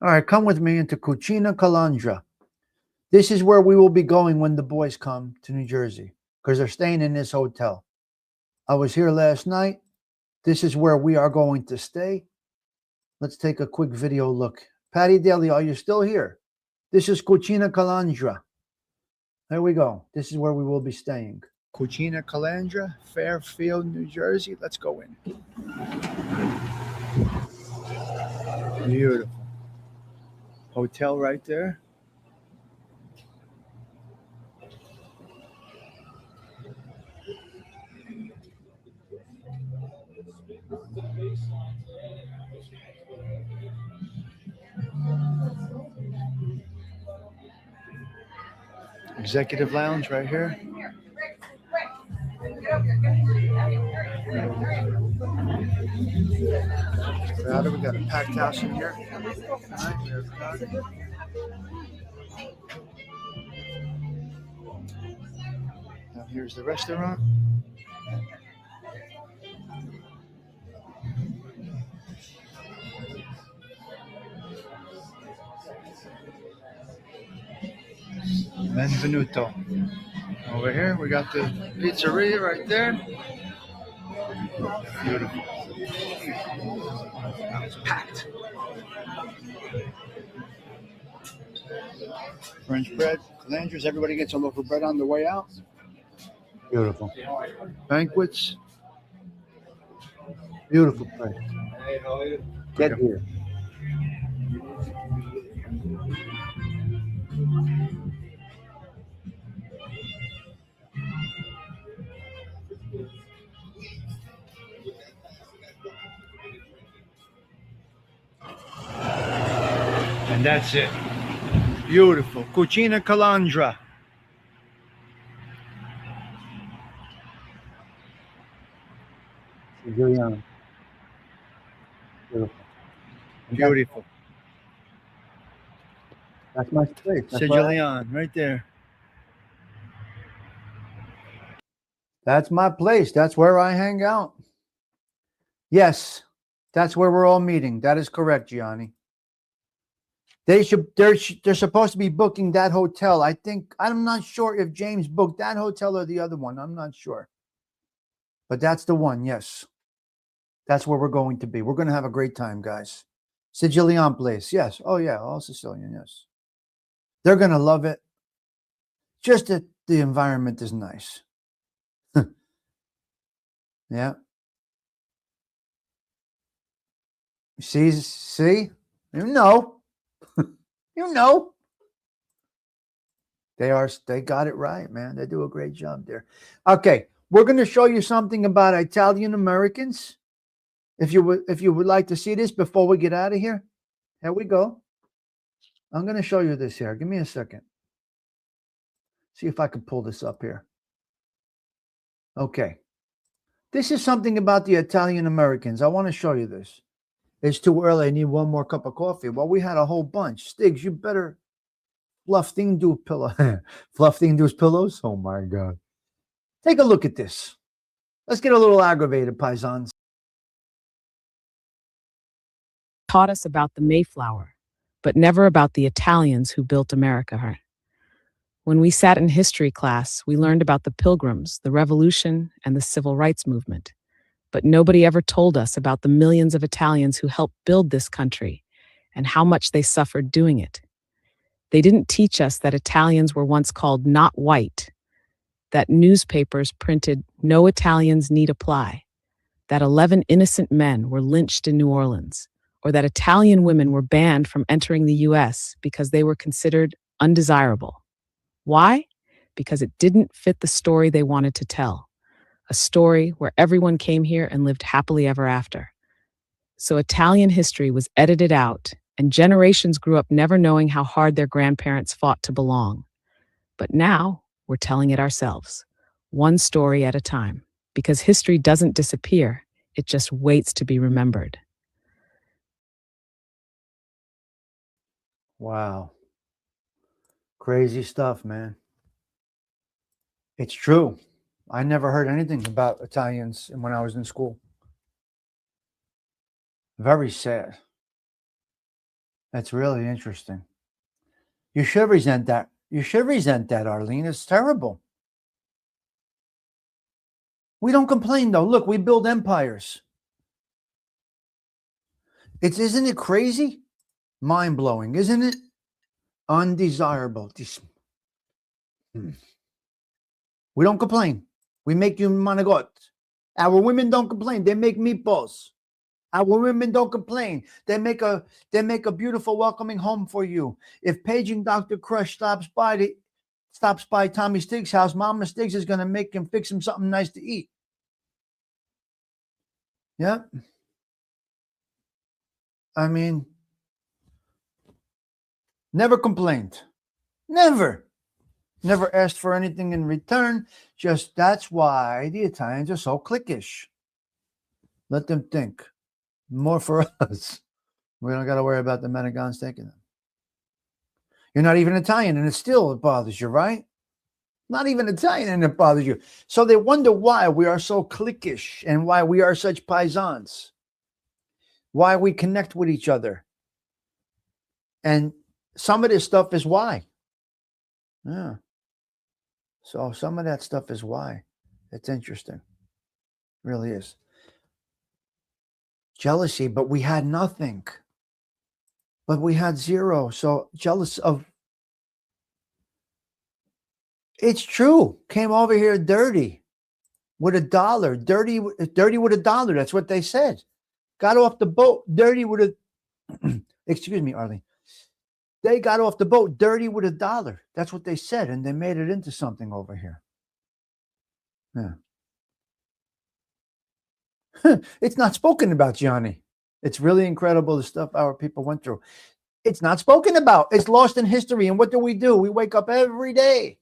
A: All right, come with me into Cucina Calandra. This is where we will be going when the boys come to New Jersey because they're staying in this hotel. I was here last night. This is where we are going to stay. Let's take a quick video look. Patty Daly, are you still here? This is Cucina Calandra. There we go. This is where we will be staying. Cucina Calandra, Fairfield, New Jersey. Let's go in. Beautiful. Hotel right there. Executive lounge right here. We got a packed house in here. Now here's the restaurant. Benvenuto. Over here, we got the pizzeria right there. Beautiful. It's packed. French bread, calandras. Everybody gets a loaf of bread on the way out. Beautiful. Banquets. Beautiful place.
D: Hey, how are you?
A: Get here. And that's it. Beautiful. Cucina Calandra. Siciliano. Beautiful. And Beautiful. That's my place. Sicilian, right there. That's my place. That's where I hang out. Yes, that's where we're all meeting. That is correct, Gianni. They're supposed to be booking that hotel. I'm not sure if James booked that hotel or the other one. I'm not sure. But that's the one, yes. That's where we're going to be. We're going to have a great time, guys. Sicilian place, yes. Oh, yeah, all Sicilian, yes. They're going to love it. Just that the environment is nice. Yeah. See, you know. You know. They got it right, man. They do a great job there. Okay, we're going to show you something about Italian Americans. If you would like to see this before we get out of here, here we go. I'm going to show you this here. Give me a second. See if I can pull this up here. Okay. This is something about the Italian Americans. I want to show you this. It's too early. I need one more cup of coffee. Well, we had a whole bunch. Stigs, you better fluff do pillow. Fluff do's pillows? Oh, my God. Take a look at this. Let's get a little aggravated, paisans.
D: Taught us about the Mayflower, but never about the Italians who built America. When we sat in history class, we learned about the Pilgrims, the Revolution, and the Civil Rights Movement. But nobody ever told us about the millions of Italians who helped build this country and how much they suffered doing it. They didn't teach us that Italians were once called not white, that newspapers printed "No Italians Need Apply," that 11 innocent men were lynched in New Orleans, or that Italian women were banned from entering the U.S. because they were considered undesirable. Why? Because it didn't fit the story they wanted to tell, a story where everyone came here and lived happily ever after. So Italian history was edited out, and generations grew up never knowing how hard their grandparents fought to belong. But now we're telling it ourselves, one story at a time, because history doesn't disappear, it just waits to be remembered.
A: Wow. Crazy stuff, man. It's true. I never heard anything about Italians when I was in school. Very sad. That's really interesting. You should resent that. You should resent that, Arlene. It's terrible. We don't complain, though. Look, we build empires. Isn't it crazy? Mind-blowing, isn't it? Undesirable. We don't complain. We make you manigot. Our women don't complain. They make meatballs. Our women don't complain. They make a beautiful, welcoming home for you. If paging Dr. Crush stops by Tommy Stigs' house, Mama Stigs is going to make him fix him something nice to eat. Yep. I mean, never complained. Never asked for anything in return. Just that's why the Italians are so cliquish. Let them think. More for us. We don't got to worry about the Menegans taking them. You're not even Italian, and it bothers you, right? Not even Italian, and it bothers you. So they wonder why we are so cliquish and why we are such paisans. Why we connect with each other. And some of this stuff is why. Yeah. So some of that stuff is why. It's interesting. It really is. Jealousy, but we had nothing. But we had zero. So jealous of. It's true. Came over here dirty with $1. Dirty with $1. That's what they said. Got off the boat dirty with a. Excuse me, Arlene. They got off the boat dirty with $1. That's what they said, and they made it into something over here. Yeah. It's not spoken about, Gianni. It's really incredible the stuff our people went through. It's not spoken about. It's lost in history. And what do? We wake up every day.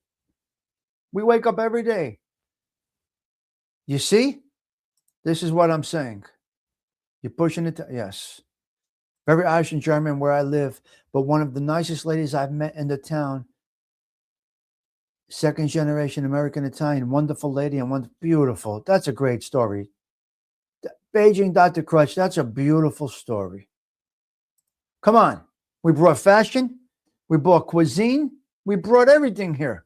A: We wake up every day. You see? This is what I'm saying. You're pushing it. Yes. Very Irish and German where I live, but one of the nicest ladies I've met in the town. Second generation American Italian, wonderful lady and one beautiful. That's a great story. Beijing Dr. Crutch, that's a beautiful story. Come on. We brought fashion. We brought cuisine. We brought everything here.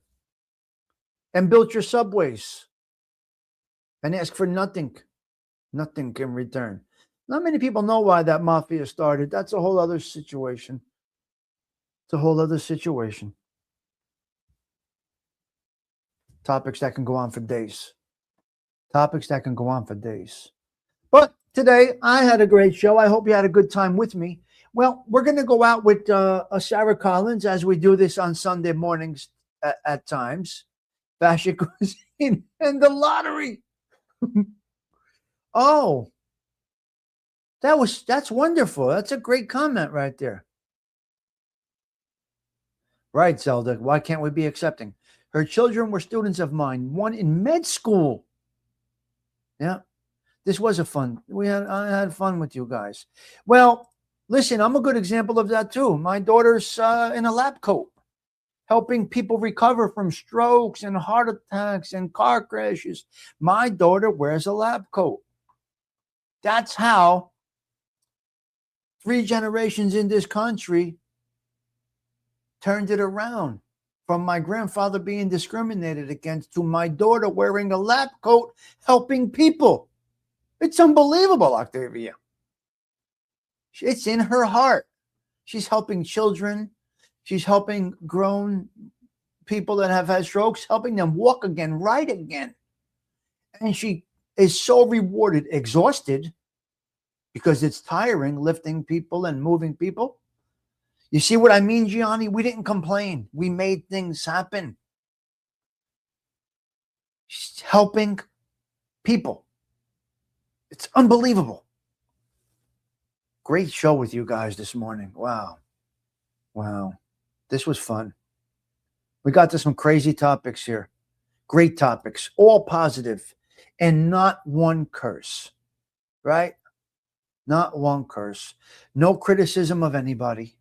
A: And built your subways. And ask for nothing. Nothing in return. Not many people know why that mafia started. That's a whole other situation. It's a whole other situation. Topics that can go on for days. Topics that can go on for days. But today, I had a great show. I hope you had a good time with me. Well, we're going to go out with a Sarah Collins as we do this on Sunday mornings at times. Fashion cuisine and the lottery. Oh, that's wonderful. That's a great comment right there. Right, Zelda. Why can't we be accepting? Her children were students of mine, one in med school. Yeah, this was a fun. I had fun with you guys. Well, listen, I'm a good example of that too. My daughter's in a lab coat, helping people recover from strokes and heart attacks and car crashes. My daughter wears a lab coat. That's how 3 generations in this country turned it around. From my grandfather being discriminated against to my daughter wearing a lab coat, helping people. It's unbelievable, Octavia. It's in her heart. She's helping children. She's helping grown people that have had strokes, helping them walk again, ride again. And she is so rewarded, exhausted, because it's tiring lifting people and moving people. You see what I mean, Gianni? We didn't complain. We made things happen. She's helping people. It's unbelievable. Great show with you guys this morning. Wow. This was fun. We got to some crazy topics here. Great topics, all positive, and not one curse, right? Not one curse. No criticism of anybody.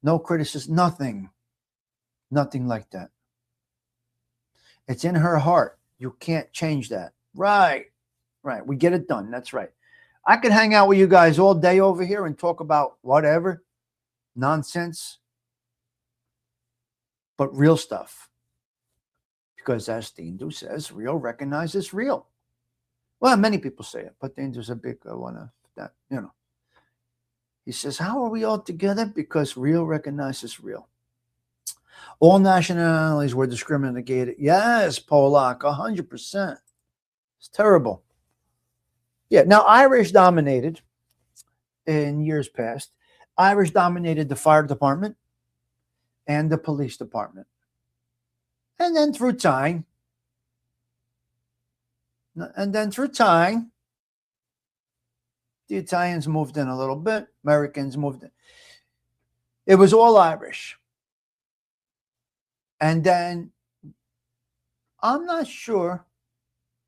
A: No criticism, nothing like that. It's in her heart. You can't change that. Right. We get it done. That's right. I could hang out with you guys all day over here and talk about whatever nonsense, but real stuff. Because as Dindu says, real recognizes real. Well, many people say it, but Dindu's a big one of that, He says, how are we all together? Because real recognizes real. All nationalities were discriminated. Yes, Polak, 100%. It's terrible. Yeah, now Irish dominated in years past. Irish dominated the fire department and the police department. And then through time, the Italians moved in a little bit. Americans moved in. It was all Irish. And then I'm not sure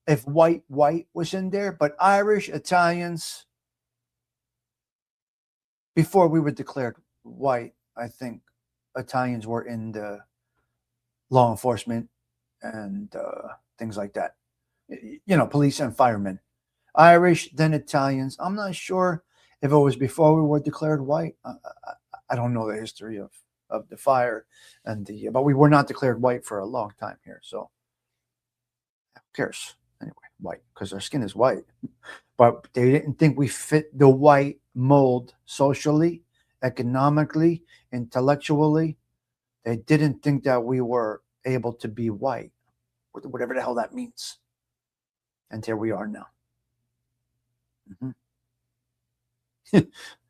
A: if white was in there, but Irish, Italians, before we were declared white, I think Italians were in the law enforcement and things like that. Police and firemen. Irish, then Italians. I'm not sure if it was before we were declared white. I don't know the history of the fire but we were not declared white for a long time here. So who cares? Anyway, white, because our skin is white. But they didn't think we fit the white mold socially, economically, intellectually. They didn't think that we were able to be white, whatever the hell that means. And here we are now.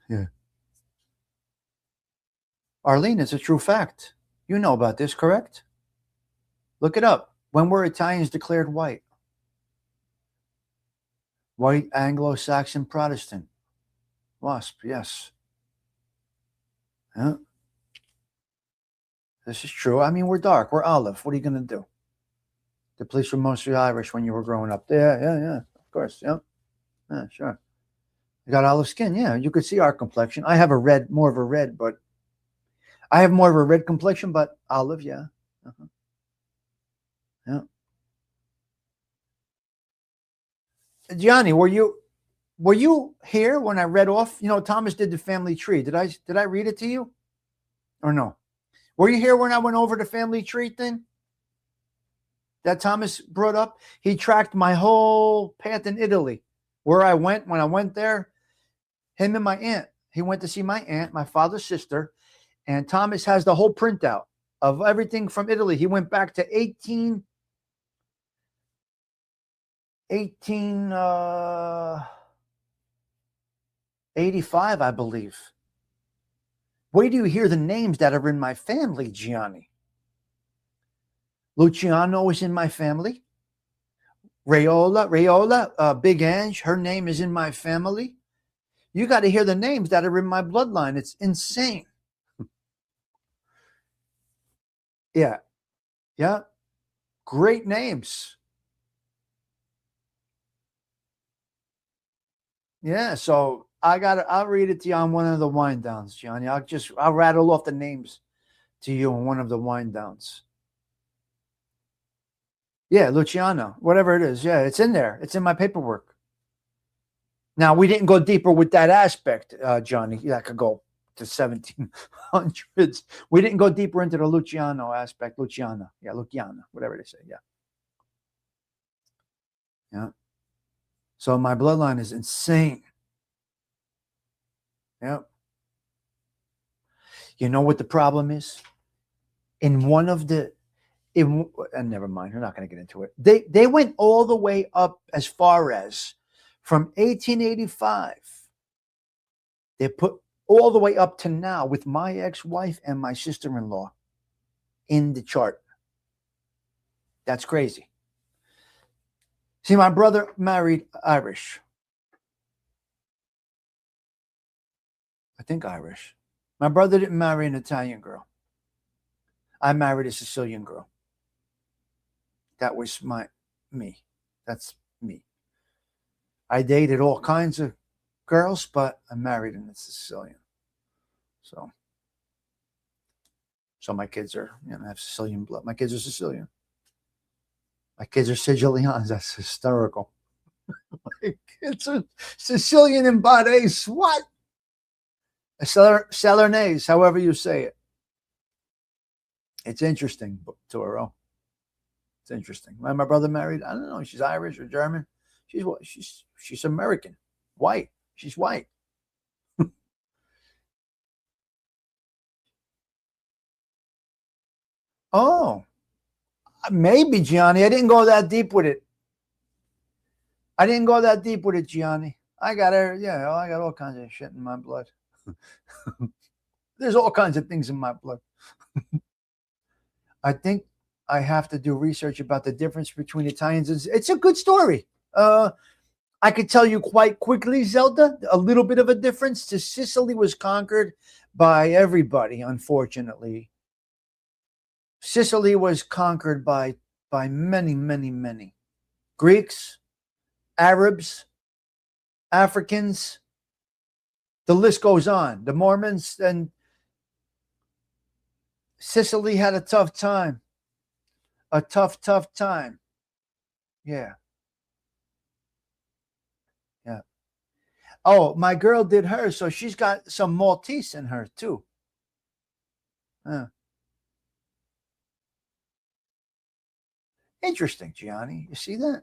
A: Yeah. Arlene, it's a true fact. You know about this, correct? Look it up. When were Italians declared white? White Anglo-Saxon Protestant. WASP, yes. Yeah. This is true. I mean, we're dark. We're olive. What are you going to do? The police were mostly Irish when you were growing up. Yeah. Of course. Yeah, sure. You got olive skin. Yeah, you could see our complexion. I have more of a red, but I have more of a red complexion, but olive, yeah. Uh-huh. Yeah. Gianni, were you here when I read off? You know, Thomas did the family tree. Did I read it to you? Or no? Were you here when I went over the family tree thing that Thomas brought up? He tracked my whole path in Italy, where I went when I went there. Him and my aunt. He went to see my aunt, my father's sister, and Thomas has the whole printout of everything from Italy. He went back to 85, I believe. Where do you hear the names that are in my family, Gianni? Luciano is in my family. Rayola, Big Ange, her name is in my family. You got to hear the names that are in my bloodline. It's insane. Yeah. Great names. Yeah, so I'll read it to you on one of the wind downs, Johnny. I'll rattle off the names to you on one of the wind downs. Yeah, Luciano, whatever it is. Yeah, it's in there. It's in my paperwork. Now, we didn't go deeper with that aspect, Johnny. That could go to 1700s. We didn't go deeper into the Luciano aspect. Luciana, whatever they say. Yeah. So my bloodline is insane. Yep. You know what the problem is? In one of the, and never mind, we're not going to get into it. They went all the way up as far as from 1885. They put all the way up to now with my ex-wife and my sister-in-law in the chart. That's crazy. See, my brother married Irish. I think Irish. My brother didn't marry an Italian girl. I married a Sicilian girl. That was me. That's me. I dated all kinds of girls, but I married a Sicilian. So my kids are, have Sicilian blood. My kids are Sicilian. My kids are Sicilians. That's hysterical. My kids are Sicilian and Bades. What? Salernese, however you say it. It's interesting, Toro. It's interesting. When my brother married, I don't know, she's Irish or German. She's American. White. She's white. Oh. Maybe, Gianni. I didn't go that deep with it. Gianni. I got all kinds of shit in my blood. There's all kinds of things in my blood. I think I have to do research about the difference between Italians and it's a good story. I could tell you quite quickly, Zelda, a little bit of a difference. Sicily was conquered by everybody, unfortunately. Sicily was conquered by many. Greeks, Arabs, Africans. The list goes on. The Mormons, and Sicily had a tough time. A tough time. Yeah. Oh, my girl did hers, so she's got some Maltese in her too. Interesting, Gianni. You see that?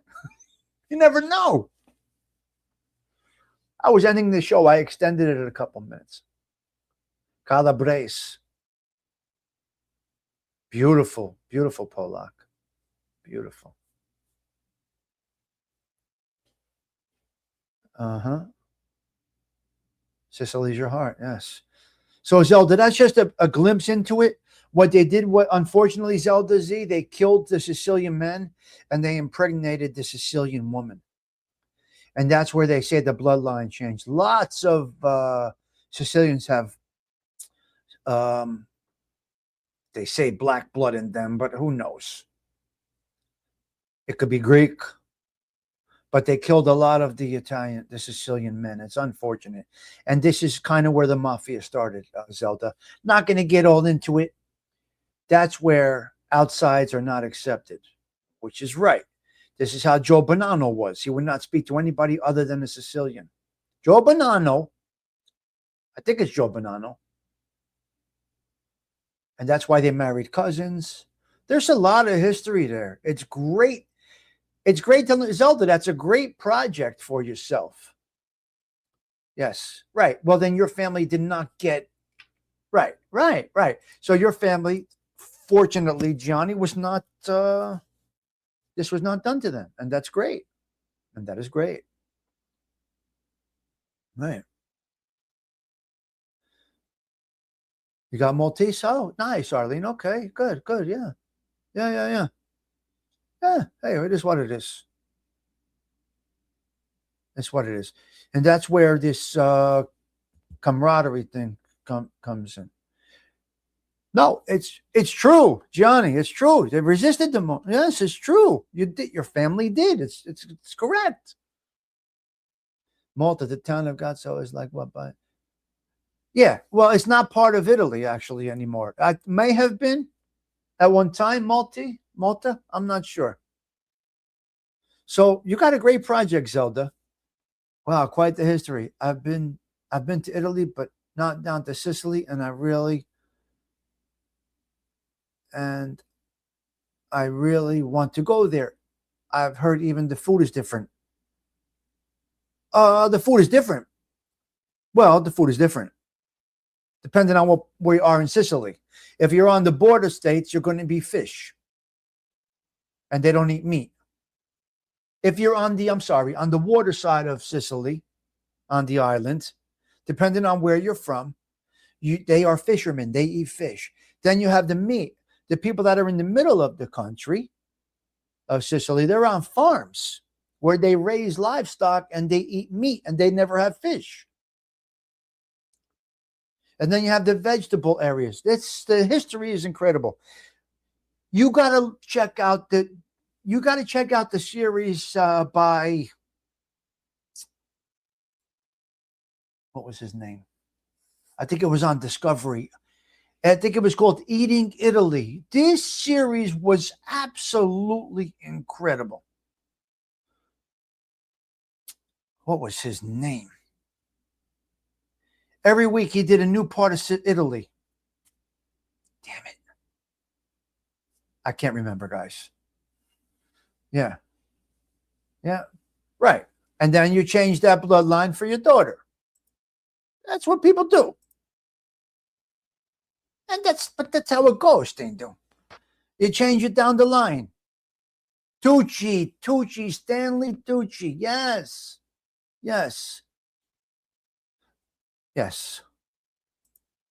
A: You never know. I was ending the show. I extended it a couple minutes. Calabrese. Beautiful Polak. Beautiful. Sicily's your heart, yes. So, Zelda, that's just a glimpse into it. What they did, unfortunately, Zelda Z, they killed the Sicilian men and they impregnated the Sicilian woman. And that's where they say the bloodline changed. Lots of Sicilians have They say black blood in them, but who knows? It could be Greek, but they killed a lot of the Sicilian men. It's unfortunate. And this is kind of where the mafia started, Zelda. Not going to get all into it. That's where outsides are not accepted, which is right. This is how Joe Bonanno was. He would not speak to anybody other than a Sicilian. Joe Bonanno, I think it's Joe Bonanno. And that's why they married cousins. There's a lot of history there. It's great. It's great to Zelda. That's a great project for yourself. Yes, right. Well, then your family did not get right. So your family, fortunately, Johnny was not. This was not done to them, and that's great. And that is great. Right. You got Maltese? Oh, nice, Arlene. Okay, good. Yeah. Yeah. Hey, it is what it is. That's what it is. And that's where this camaraderie thing comes in. No, it's true, Johnny. It's true. They resisted the yes, it's true. You did. Your family did. It's correct. Malta, the town of Gazzo, is like what? By yeah. Well, it's not part of Italy actually anymore. It may have been at one time. Malta. I'm not sure. So you got a great project, Zelda. Wow, quite the history. I've been to Italy, but not down to Sicily, and I really want to go there. I've heard even the food is different. The food is different. Well, the food is different. Depending on where you are in Sicily. If you're on the border states, you're going to be fish. And they don't eat meat. If you're on the water side of Sicily, on the island, depending on where you're from, they are fishermen. They eat fish. Then you have the meat. The people that are in the middle of the country of Sicily, they're on farms where they raise livestock and they eat meat and they never have fish. And then you have the vegetable areas. The history is incredible. You got to check out the series by what was his name? I think it was on Discovery. I think it was called Eating Italy. This series was absolutely incredible. What was his name? Every week he did a new part of Italy. Damn it. I can't remember, guys. Yeah. Right. And then you change that bloodline for your daughter. That's what people do. And that's how it goes, Stanley. You change it down the line. Tucci, Stanley Tucci. Yes.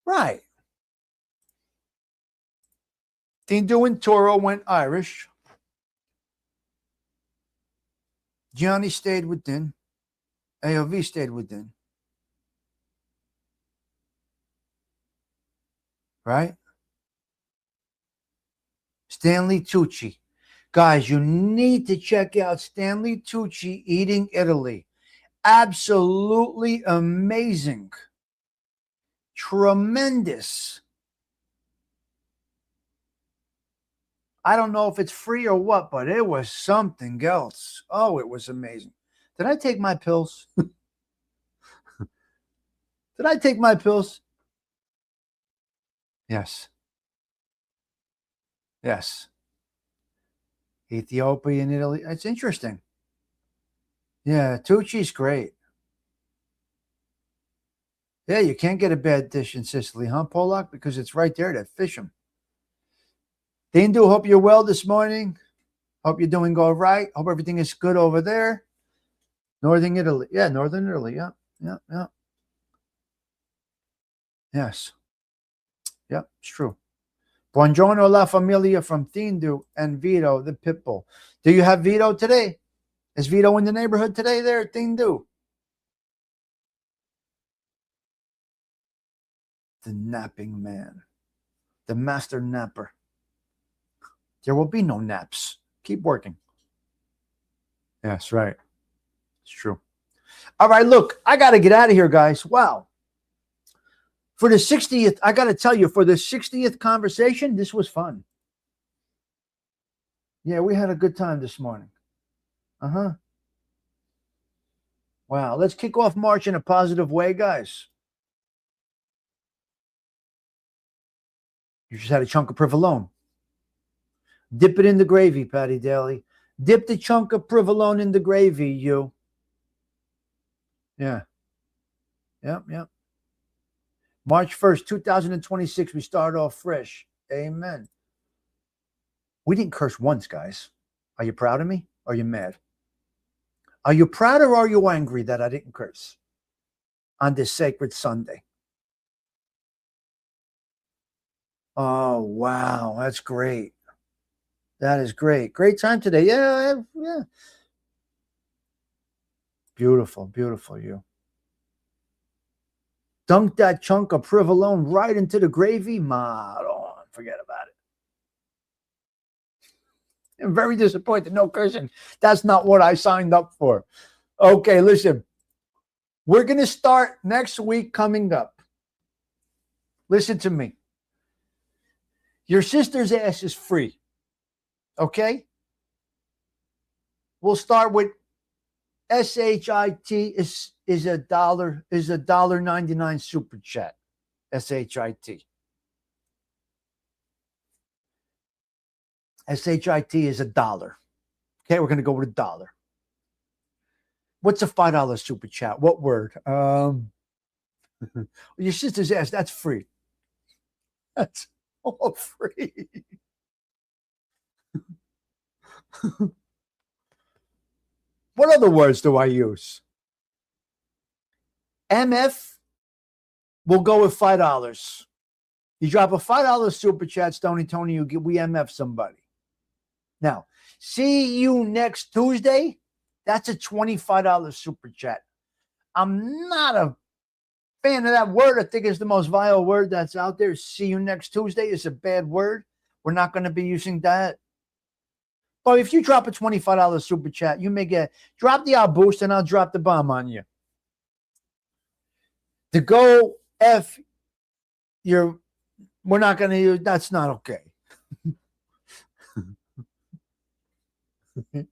A: Right. Tindu and Toro went Irish. Gianni stayed within. AOV stayed within. Right? Stanley Tucci. Guys, you need to check out Stanley Tucci Eating Italy. Absolutely amazing. Tremendous. I don't know if it's free or what, but it was something else. Oh, it was amazing. Did I take my pills? Did I take my pills? Yes. Ethiopia and Italy. It's interesting. Yeah, Tucci's great. Yeah, you can't get a bad dish in Sicily, huh, Polak? Because it's right there to fish them. Dindu, hope you're well this morning. Hope you're doing all right. Hope everything is good over there. Northern Italy. Yeah, Northern Italy. Yeah. Yes. Yep, it's true. Buongiorno la familia from Tindu and Vito, the pitbull. Do you have Vito today? Is Vito in the neighborhood today there, Tindu? The napping man. The master napper. There will be no naps. Keep working. That's right. It's true. All right, look, I got to get out of here, guys. Wow. For the 60th, I got to tell you, for the 60th conversation, this was fun. Yeah, we had a good time this morning. Uh-huh. Wow, let's kick off March in a positive way, guys. You just had a chunk of provolone. Dip it in the gravy, Patty Daly. Dip the chunk of provolone in the gravy, you. Yeah. Yep. March 1st, 2026, we start off fresh. Amen. We didn't curse once, guys. Are you proud of me? Or are you mad? Are you proud or are you angry that I didn't curse on this sacred Sunday? Oh, wow. That's great. That is great. Great time today. Yeah. Beautiful, you. Dunk that chunk of provolone right into the gravy. Forget about it. I'm very disappointed. No cursing. That's not what I signed up for. Okay, listen. We're going to start next week coming up. Listen to me. Your sister's ass is free. Okay? We'll start with SHIT is $1.99 super chat. SHIT. SHIT is $1. Okay, we're gonna go with $1. What's a $5 super chat? What word? Your sister's ass, that's free. That's all free. What other words do I use? MF, we'll go with $5. You drop a $5 super chat, Stony Tony, we MF somebody. Now, see you next Tuesday. That's a $25 super chat. I'm not a fan of that word. I think it's the most vile word that's out there. See you next Tuesday is a bad word. We're not going to be using that. But if you drop a $25 super chat, you may drop the out boost and I'll drop the bomb on you. To go F, we're not going to use, that's not okay. You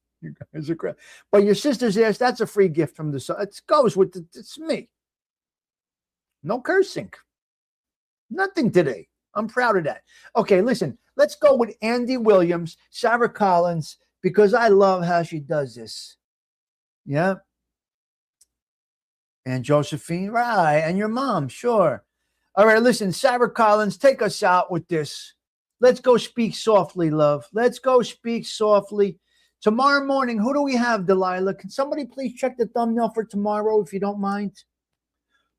A: guys are great. But your sister's ass, that's a free gift from the sun. It goes with it's me. No cursing. Nothing today. I'm proud of that. Okay, listen, let's go with Andy Williams, Sarah Collins, because I love how she does this. Yeah. And Josephine, right. And your mom, sure. All right, listen, Sarah Collins, take us out with this. Let's go speak softly, love. Let's go speak softly. Tomorrow morning, who do we have, Delilah? Can somebody please check the thumbnail for tomorrow, if you don't mind?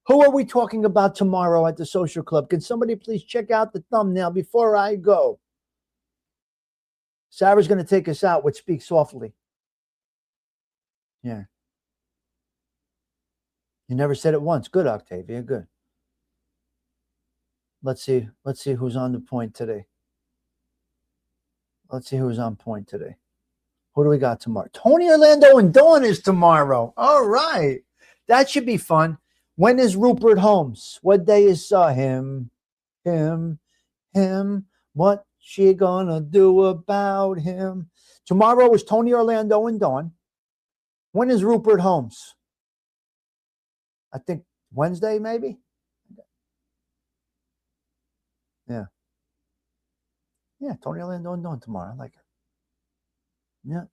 A: Who are we talking about tomorrow at the social club? Can somebody please check out the thumbnail before I go? Sarah's going to take us out with Speak Softly. Yeah. You never said it once. Good, Octavia. Good. Let's see who's on the point today. Let's see who's on point today. Who do we got tomorrow? Tony Orlando and Dawn is tomorrow. All right. That should be fun. When is Rupert Holmes? What day is him? What she gonna do about him? Tomorrow is Tony Orlando and Dawn. When is Rupert Holmes? I think Wednesday, maybe? Yeah. Yeah, Tony Orlando and Dawn tomorrow. I like it. Yeah,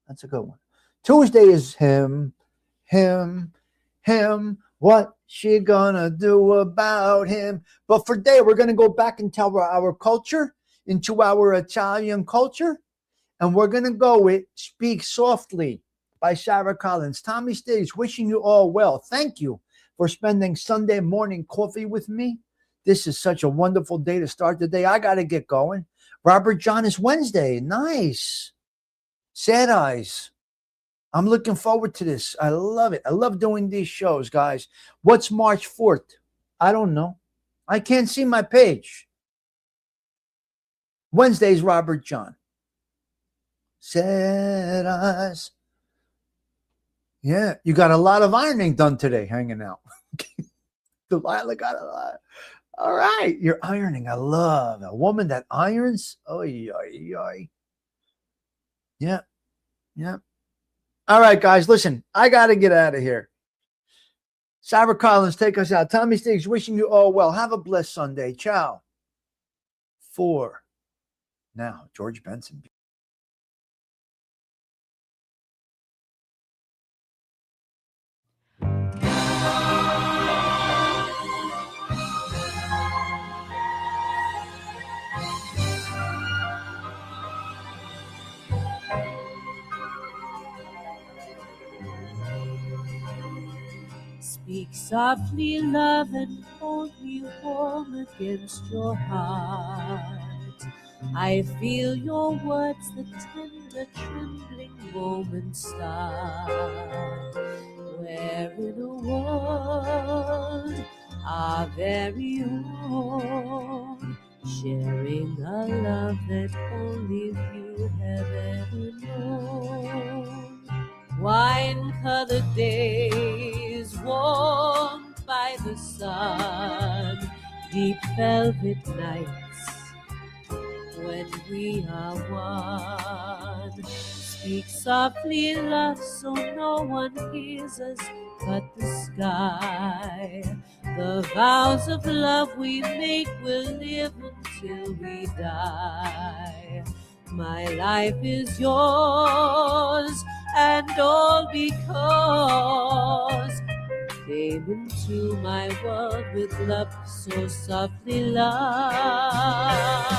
A: that's a good one. Tuesday is him. What she gonna do about him? But for today, we're going to go back into our culture, into our Italian culture, and we're going to go with Speak Softly by Sarah Collins. Tommy Stigs, wishing you all well. Thank you for spending Sunday morning coffee with me. This is such a wonderful day to start the day. I got to get going. Robert John is Wednesday. Nice. Sad Eyes. I'm looking forward to this. I love it. I love doing these shows, guys. What's March 4th? I don't know. I can't see my page. Wednesday's Robert John. Set us. Yeah, you got a lot of ironing done today hanging out. Delilah got a lot. All right, you're ironing. I love a woman that irons. Oy, oy, oy. Yeah, yeah. All right, guys, listen, I got to get out of here. Sarah Collins, take us out. Tommy Stigs, wishing you all well. Have a blessed Sunday. Ciao. 4. Now, George Benson.
E: Speak softly, love, and hold me warm against your heart. I feel your words, the tender, trembling moments start. We're in a world, our very own, sharing a love that only few have ever known. Wine-colored days warmed by the sun, deep velvet nights when we are one. Speak softly, love, so no one hears us but the sky. The vows of love we make will live until we die. My life is yours, and all because came into my world with love so softly loved.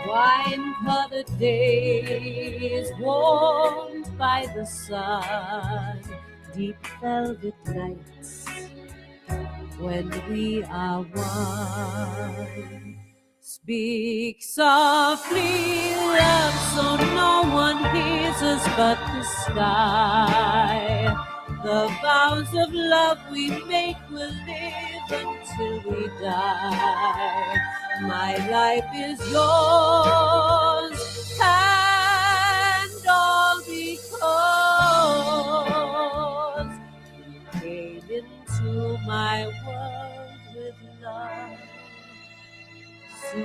E: Wine-colored days warmed by the sun, deep velvet nights when we are one. Speak softly, love, so no one hears us but the sky. The vows of love we make will live until we die. My life is yours, and all because you came into my world with love so